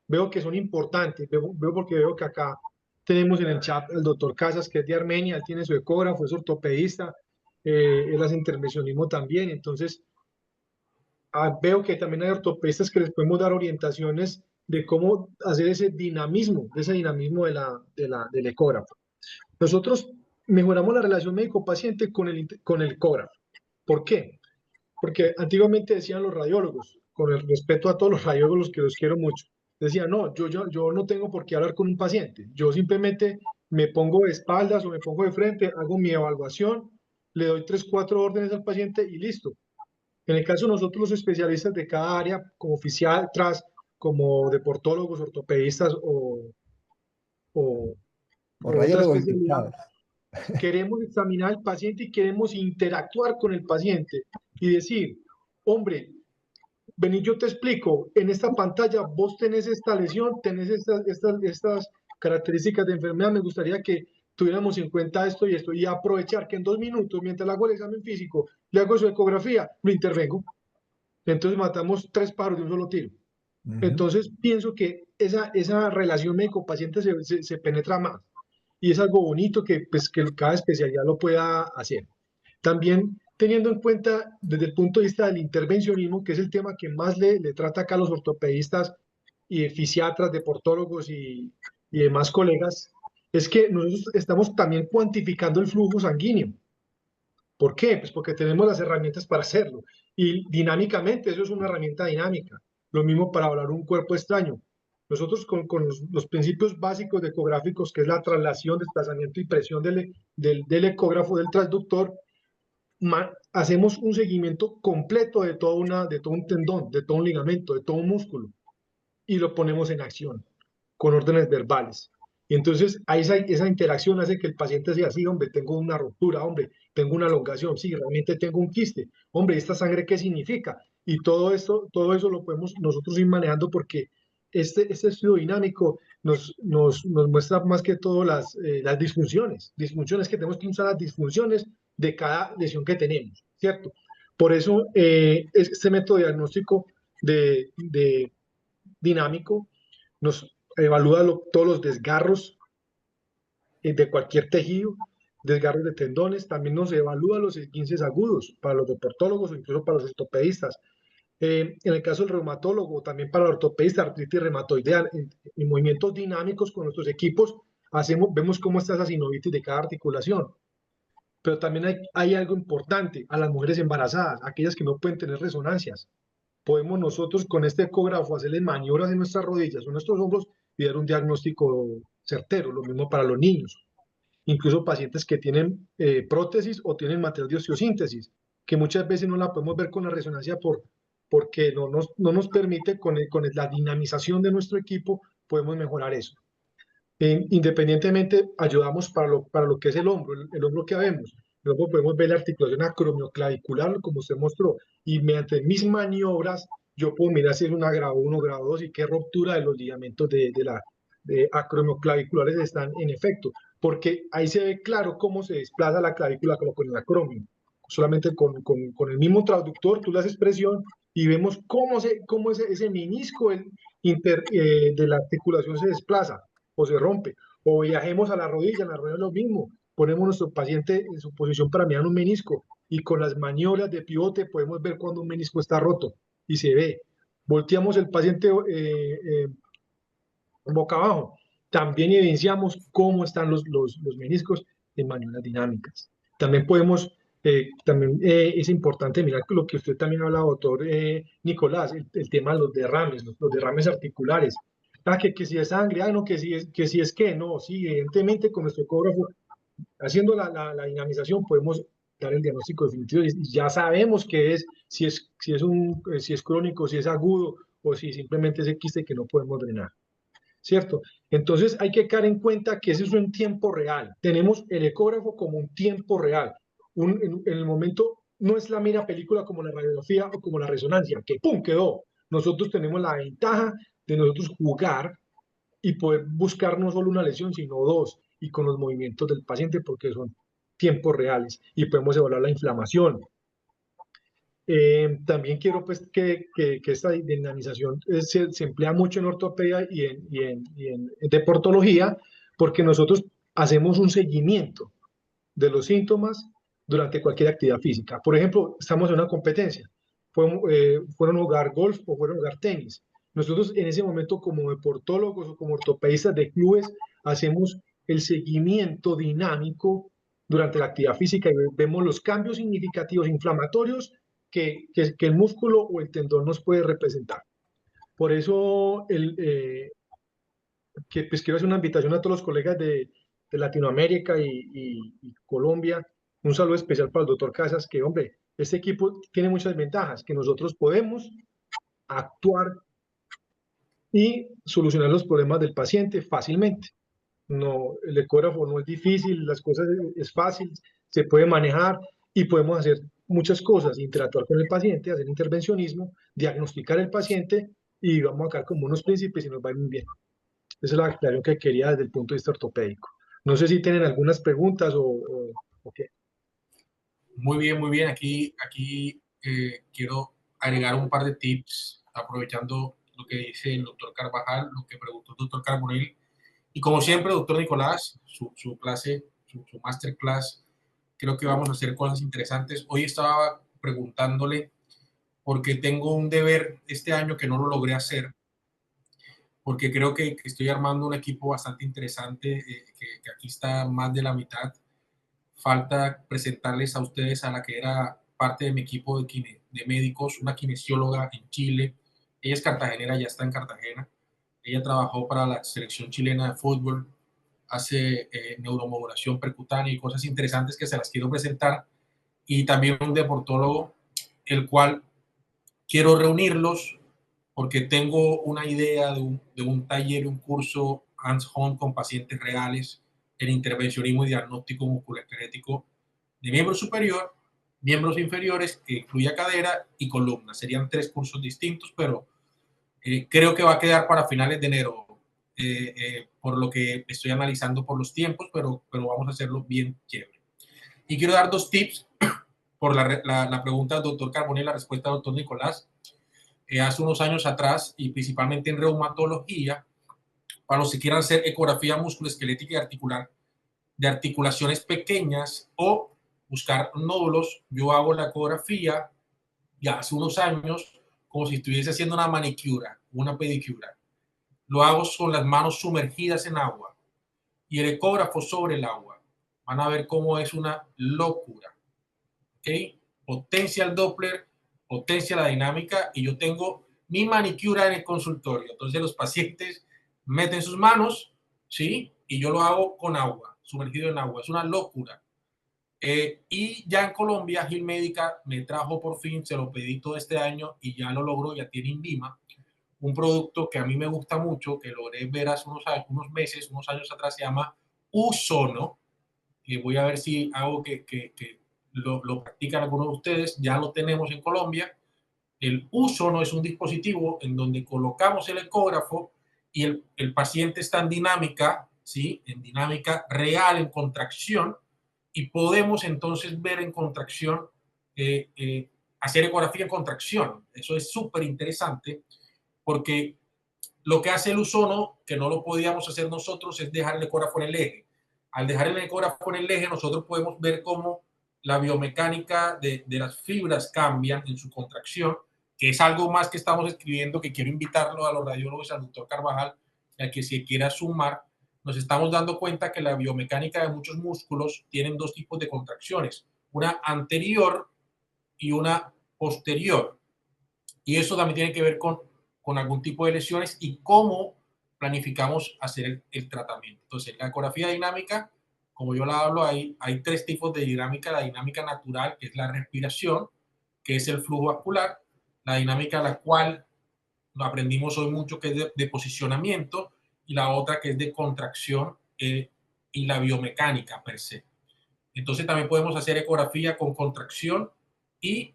veo que son importantes. Porque veo que acá tenemos en el chat al doctor Casas, que es de Armenia, él tiene su ecógrafo, es ortopedista, él hace intervencionismo también, entonces veo que también hay ortopedistas que les podemos dar orientaciones de cómo hacer ese dinamismo del ecógrafo. Nosotros mejoramos la relación médico-paciente con el ecógrafo. ¿Por qué? Porque antiguamente decían los radiólogos, con el respeto a todos los radiólogos que los quiero mucho, decían, no, yo no tengo por qué hablar con un paciente, yo simplemente me pongo de espaldas o me pongo de frente, hago mi evaluación, le doy 3, 4 órdenes al paciente y listo. En el caso de nosotros, los especialistas de cada área, como fisiatras, como deportólogos, ortopedistas o, O o otra radiólogos especialidad, infiltrados. queremos examinar al paciente y queremos interactuar con el paciente y decir, hombre, vení, yo te explico, en esta pantalla vos tenés esta lesión, tenés estas características de enfermedad, me gustaría que tuviéramos en cuenta esto y aprovechar que en 2 minutos, mientras le hago el examen físico, le hago su ecografía, lo intervengo. Entonces matamos 3 pájaros de un solo tiro. Ujú. Entonces pienso que esa relación médico-paciente se penetra más y es algo bonito pues, que cada especialidad lo pueda hacer. También teniendo en cuenta desde el punto de vista del intervencionismo, que es el tema que más le trata acá a los ortopedistas y fisiatras, deportólogos y demás colegas, es que nosotros estamos también cuantificando el flujo sanguíneo. ¿Por qué? Pues porque tenemos las herramientas para hacerlo. Y dinámicamente, eso es una herramienta dinámica. Lo mismo para hablar un cuerpo extraño. Nosotros con los principios básicos de ecográficos, que es la traslación, desplazamiento y presión del ecógrafo, del transductor, hacemos un seguimiento completo de todo un tendón, de todo un ligamento, de todo un músculo, y lo ponemos en acción con órdenes verbales. Y entonces esa interacción hace que el paciente sea así, hombre, tengo una ruptura, hombre, tengo una elongación, sí, realmente tengo un quiste, hombre, ¿esta sangre qué significa? Y todo eso lo podemos nosotros ir manejando porque este estudio dinámico nos muestra más que todo las disfunciones que tenemos que usar, las disfunciones de cada lesión que tenemos, ¿cierto? Por eso este método diagnóstico de dinámico nos evalúa todos los desgarros de cualquier tejido, desgarros de tendones, también nos evalúa los esguinces agudos para los deportólogos o incluso para los ortopedistas. En el caso del reumatólogo, también para el ortopedista, artritis reumatoidea, en movimientos dinámicos con nuestros equipos, vemos cómo está esa sinovitis de cada articulación. Pero también hay algo importante a las mujeres embarazadas, aquellas que no pueden tener resonancias. Podemos nosotros con este ecógrafo hacerles maniobras en nuestras rodillas o en nuestros hombros y dar un diagnóstico certero. Lo mismo para los niños. Incluso pacientes que tienen prótesis o tienen material de osteosíntesis, que muchas veces no la podemos ver con la resonancia porque no nos permite, con la dinamización de nuestro equipo, podemos mejorar eso. Independientemente, ayudamos para lo que es el hombro que vemos. Luego podemos ver la articulación acromioclavicular, como usted mostró, y mediante mis maniobras yo puedo mirar si es una grado 1, grado 2 y qué ruptura de los ligamentos de acromioclaviculares están en efecto, porque ahí se ve claro cómo se desplaza la clavícula como con el acromio. Solamente con el mismo traductor tú le haces presión y vemos cómo ese menisco de la articulación se desplaza o se rompe. O viajemos a la rodilla, en la rodilla es lo mismo. Ponemos a nuestro paciente en su posición para mirar un menisco y con las maniobras de pivote podemos ver cuando un menisco está roto y se ve. Volteamos el paciente boca abajo. También evidenciamos cómo están los meniscos en maniobras dinámicas. También podemos, es importante mirar lo que usted también habla, doctor Nicolás, el tema de los derrames articulares. Que si es sangre, no, que si es que, no, sí, evidentemente con nuestro ecógrafo, haciendo la dinamización, podemos dar el diagnóstico definitivo y ya sabemos que si es crónico, si es agudo o si simplemente es el quiste que no podemos drenar. ¿Cierto? Entonces hay que caer en cuenta que eso es un tiempo real. Tenemos el ecógrafo como un tiempo real. En el momento no es la mera película como la radiografía o como la resonancia, que ¡pum! Quedó. Nosotros tenemos la ventaja de nosotros jugar y poder buscar no solo una lesión, sino dos, y con los movimientos del paciente porque son tiempos reales y podemos evaluar la inflamación. También quiero pues que esta dinamización se emplea mucho en ortopedia y en deportología porque nosotros hacemos un seguimiento de los síntomas durante cualquier actividad física. Por ejemplo, estamos en una competencia, fueron a jugar golf o fueron a jugar tenis. Nosotros en ese momento como deportólogos o como ortopedistas de clubes hacemos el seguimiento dinámico durante la actividad física y vemos los cambios significativos inflamatorios que el músculo o el tendón nos puede representar. Por eso, pues quiero hacer una invitación a todos los colegas de Latinoamérica y Colombia. Un saludo especial para el doctor Casas, que, hombre, este equipo tiene muchas ventajas, que nosotros podemos actuar y solucionar los problemas del paciente fácilmente. No, el ecógrafo no es difícil, las cosas es fácil, se puede manejar y podemos hacer muchas cosas, interactuar con el paciente, hacer intervencionismo, diagnosticar el paciente y vamos a quedar como unos príncipes y nos va a ir muy bien. Esa es la aclaración que quería desde el punto de vista ortopédico. No sé si tienen algunas preguntas o qué. Muy bien, muy bien. Aquí quiero agregar un par de tips, aprovechando lo que dice el doctor Carvajal, lo que preguntó el doctor Carbonell. Y como siempre, doctor Nicolás, su clase, su masterclass, creo que vamos a hacer cosas interesantes. Hoy estaba preguntándole, porque tengo un deber este año que no lo logré hacer, porque creo que estoy armando un equipo bastante interesante, que aquí está más de la mitad. falta presentarles a ustedes a la que era parte de mi equipo de médicos, una kinesióloga en Chile. Ella es cartagenera, ya está en Cartagena. Ella trabajó para la selección chilena de fútbol, hace neuromodulación percutánea y cosas interesantes que se las quiero presentar. Y también un deportólogo, el cual quiero reunirlos porque tengo una idea de un taller, un curso hands-on con pacientes reales en intervencionismo y diagnóstico musculoesquelético de miembro superior, miembros inferiores, que incluya cadera y columna. Serían 3 cursos distintos, pero creo que va a quedar para finales de enero, por lo que estoy analizando por los tiempos, pero vamos a hacerlo bien chévere. Y quiero dar 2 tips por la pregunta del doctor Carbonell, la respuesta del doctor Nicolás. Hace unos años atrás, y principalmente en reumatología, para los que quieran hacer ecografía musculoesquelética y articular de articulaciones pequeñas o buscar nódulos, yo hago la ecografía ya hace unos años como si estuviese haciendo una manicura, una pedicura. Lo hago con las manos sumergidas en agua y el ecógrafo sobre el agua. Van a ver cómo es una locura. ¿Ok? Potencia el Doppler, potencia la dinámica y yo tengo mi manicura en el consultorio. Entonces los pacientes meten sus manos, ¿sí? Y yo lo hago con agua, sumergido en agua. Es una locura. Y ya en Colombia, Gil Médica me trajo por fin, se lo pedí todo este año y ya lo logró, ya tiene Invima, un producto que a mí me gusta mucho, que logré ver hace unos meses, unos años atrás, se llama Usono, que voy a ver si hago que lo practican algunos de ustedes, ya lo tenemos en Colombia. El Usono es un dispositivo en donde colocamos el ecógrafo y el paciente está en dinámica, ¿sí? En dinámica real, en contracción, y podemos entonces ver en contracción, hacer ecografía en contracción. Eso es súper interesante porque lo que hace el Usono, que no lo podíamos hacer nosotros, es dejar el ecógrafo en el eje. Al dejar el ecógrafo en el eje, nosotros podemos ver cómo la biomecánica de las fibras cambian en su contracción, que es algo más que estamos escribiendo, que quiero invitarlo a los radiólogos, al doctor Carvajal, a que se quiera sumar. Nos estamos dando cuenta que la biomecánica de muchos músculos tienen 2 tipos de contracciones, una anterior y una posterior. Y eso también tiene que ver con algún tipo de lesiones y cómo planificamos hacer el tratamiento. Entonces, la ecografía dinámica, como yo la hablo, hay 3 tipos de dinámica. La dinámica natural, que es la respiración, que es el flujo vascular. La dinámica la cual aprendimos hoy mucho, que es de posicionamiento. Y la otra que es de contracción, y la biomecánica per se. Entonces también podemos hacer ecografía con contracción y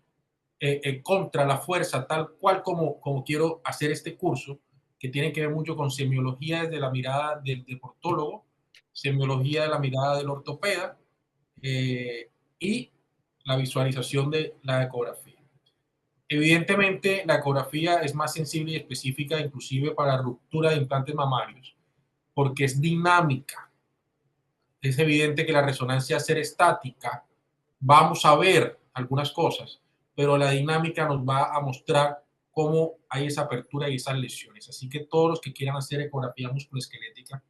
contra la fuerza, tal cual como quiero hacer este curso, que tiene que ver mucho con semiología desde la mirada del deportólogo, semiología de la mirada del ortopeda, y la visualización de la ecografía. Evidentemente, la ecografía es más sensible y específica inclusive para ruptura de implantes mamarios, porque es dinámica. Es evidente que la resonancia, ser estática, vamos a ver algunas cosas, pero la dinámica nos va a mostrar cómo hay esa apertura y esas lesiones. Así que todos los que quieran hacer ecografía musculoesquelética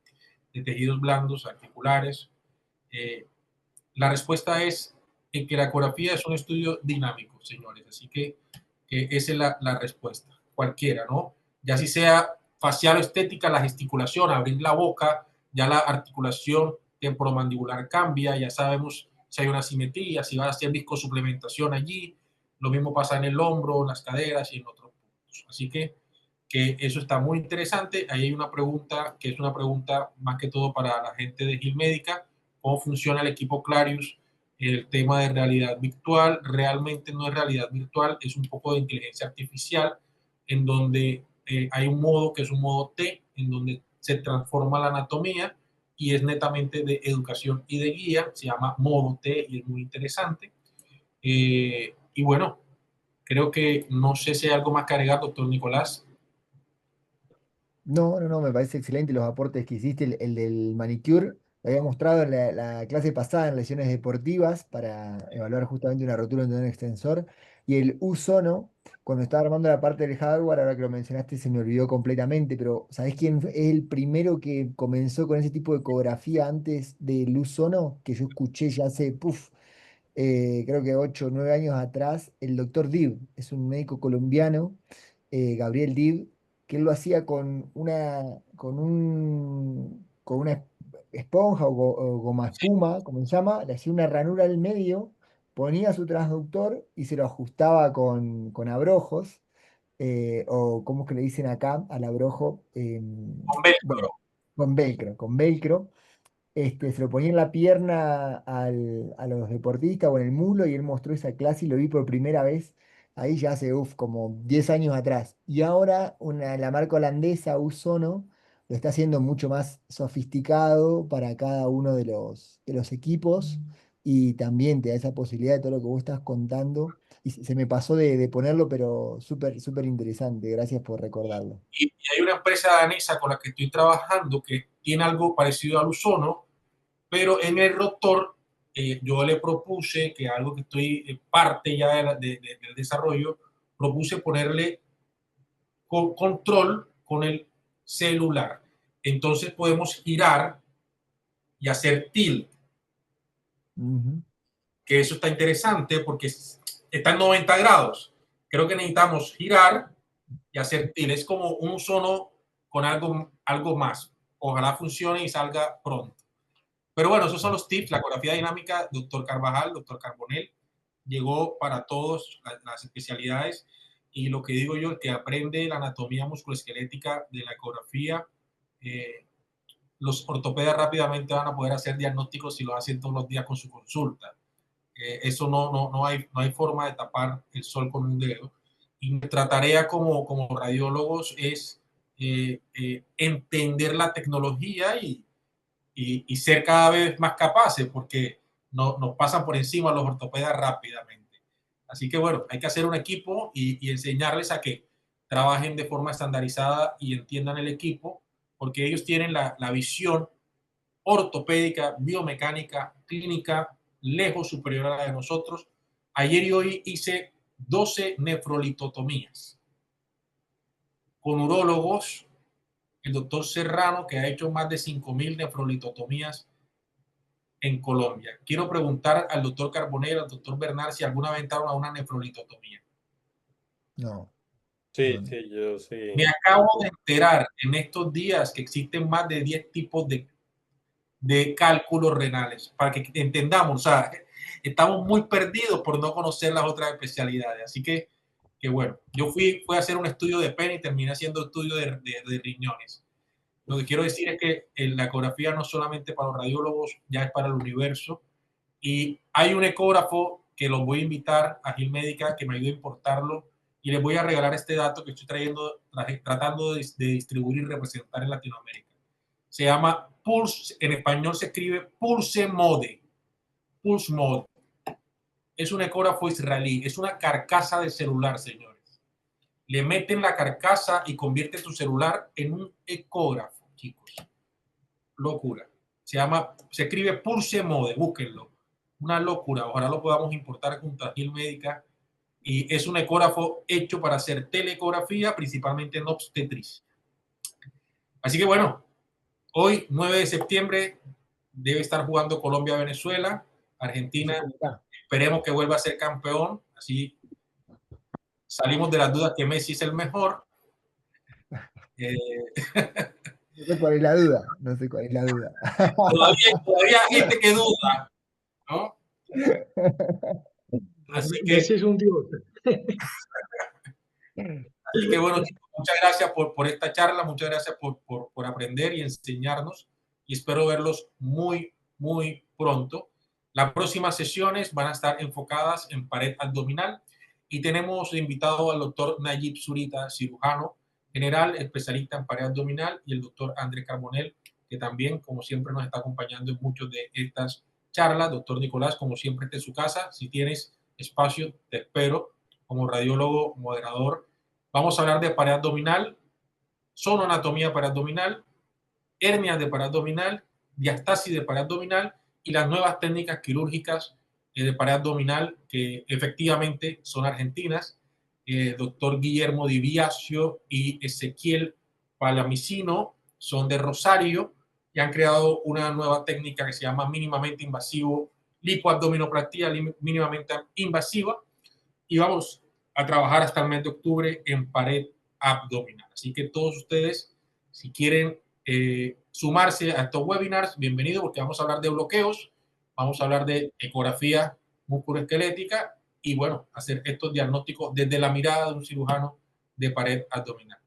de tejidos blandos, articulares, la respuesta es en que la ecografía es un estudio dinámico, señores. Así que esa es la respuesta, cualquiera, ¿no? Ya si sea facial o estética, la gesticulación, abrir la boca, ya la articulación temporomandibular cambia, ya sabemos si hay una simetría, si va a hacer viscosuplementación allí, lo mismo pasa en el hombro, en las caderas y en otros puntos. Así que eso está muy interesante. Ahí hay una pregunta que es una pregunta más que todo para la gente de Gil Médica, cómo funciona el equipo Clarius, el tema de realidad virtual. Realmente no es realidad virtual, es un poco de inteligencia artificial, en donde hay un modo que es un modo T, en donde se transforma la anatomía y es netamente de educación y de guía, se llama modo T y es muy interesante. Y bueno, creo que no sé si hay algo más que agregar, doctor Nicolás. No, no, no, me parece excelente los aportes que hiciste. El del manicure lo había mostrado en la clase pasada en lesiones deportivas para evaluar justamente una rotura de un extensor. Y el Usono cuando estaba armando la parte del hardware, ahora que lo mencionaste se me olvidó completamente, pero ¿sabés quién es el primero que comenzó con ese tipo de ecografía antes de Luz Sono? Que yo escuché ya hace, creo que 8 o 9 años atrás, el doctor Dib, es un médico colombiano, Gabriel Dib, que él lo hacía con una esponja o goma espuma, como se llama, le hacía una ranura al medio, ponía su transductor y se lo ajustaba con abrojos, o como es que le dicen acá al abrojo. Con velcro. Bueno, con velcro, se lo ponía en la pierna a los deportistas o en el muslo y él mostró esa clase y lo vi por primera vez ahí ya hace como 10 años atrás. Y ahora la marca holandesa Usono lo está haciendo mucho más sofisticado para cada uno de los equipos y también te da esa posibilidad de todo lo que vos estás contando. Y se me pasó de ponerlo, pero súper, súper interesante. Gracias por recordarlo. Y hay una empresa danesa con la que estoy trabajando que tiene algo parecido al Usono, pero en el rotor yo le propuse que algo que estoy parte ya del desarrollo, propuse ponerle control con el celular. Entonces podemos girar y hacer tilt, Ujú. que eso está interesante porque está en 90 grados. Creo que necesitamos girar y hacer tilt. Es como un sono con algo más. Ojalá funcione y salga pronto. Pero bueno, esos son los tips. La ecografía dinámica, doctor Carvajal, doctor Carbonell, llegó para todos las especialidades. Y lo que digo yo, el que aprende la anatomía musculoesquelética de la ecografía, eh, los ortopedas rápidamente van a poder hacer diagnósticos si lo hacen todos los días con su consulta. Eso no hay forma de tapar el sol con un dedo. Y nuestra tarea como radiólogos es entender la tecnología y ser cada vez más capaces, porque nos pasan por encima los ortopedas rápidamente. Así que bueno, hay que hacer un equipo y enseñarles a que trabajen de forma estandarizada y entiendan el equipo, porque ellos tienen la visión ortopédica, biomecánica, clínica, lejos superior a la de nosotros. Ayer y hoy hice 12 nefrolitotomías con urólogos, el doctor Serrano, que ha hecho más de 5.000 nefrolitotomías en Colombia. Quiero preguntar al doctor Carbonell, al doctor Bernard, si alguna vez entraron a una nefrolitotomía. No, Sí, no, no. sí, yo sí. Me acabo de enterar en estos días que existen más de 10 tipos de cálculos renales, para que entendamos, o sea, estamos muy perdidos por no conocer las otras especialidades. Así que bueno, yo fui a hacer un estudio de pene y terminé haciendo estudio de riñones. Lo que quiero decir es que la ecografía no solamente para los radiólogos, ya es para el universo. Y hay un ecógrafo que los voy a invitar a Gil Médica que me ayude a importarlo y les voy a regalar este dato que estoy tratando de distribuir y representar en Latinoamérica. Se llama Pulse, en español se escribe Pulse Mode. Pulse Mode. Es un ecógrafo israelí, es una carcasa de celular, señores. Le meten la carcasa y convierte tu celular en un ecógrafo, chicos. Locura. Se escribe Pulse Mode, búsquenlo. Una locura. Ojalá lo podamos importar junto a Gil Médica. Y es un ecógrafo hecho para hacer teleecografía, principalmente en obstetricia. Así que bueno, hoy, 9 de septiembre, debe estar jugando Colombia-Venezuela. Eso Argentina, cómo está. esperemos que vuelva a ser campeón. Así salimos de las dudas que Messi es el mejor. Eh, No sé cuál es la duda. No sé cuál es la duda. todavía hay gente que duda, ¿no? Así que Messi es un dios. Así que bueno, chicos, muchas gracias por esta charla, muchas gracias por aprender y enseñarnos y espero verlos muy, muy pronto. Las próximas sesiones van a estar enfocadas en pared abdominal y tenemos invitado al doctor Nayib Zurita, cirujano general, especialista en pared abdominal, y el doctor André Carbonell, que también, como siempre, nos está acompañando en muchas de estas charlas. Doctor Nicolás, como siempre, esta es su casa. Si tienes espacio, te espero como radiólogo, moderador. Vamos a hablar de pared abdominal, sonoanatomía pared abdominal, hernias de pared abdominal, diastasis de pared abdominal y las nuevas técnicas quirúrgicas de pared abdominal que efectivamente son argentinas. doctor Guillermo Di Biasio y Ezequiel Palamicino, son de Rosario y han creado una nueva técnica que se llama mínimamente invasivo, lipoabdominoplastia mínimamente invasiva, y vamos a trabajar hasta el mes de octubre en pared abdominal. Así que todos ustedes, si quieren sumarse a estos webinars, bienvenidos, porque vamos a hablar de bloqueos, vamos a hablar de ecografía musculoesquelética y, bueno, hacer estos diagnósticos desde la mirada de un cirujano de pared abdominal.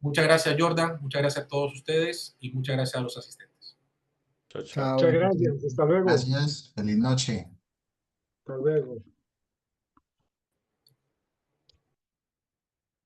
Muchas gracias, Jordan, muchas gracias a todos ustedes y muchas gracias a los asistentes. Chao, chao. Chao. Muchas gracias. Hasta luego. Gracias, feliz noche. Hasta luego.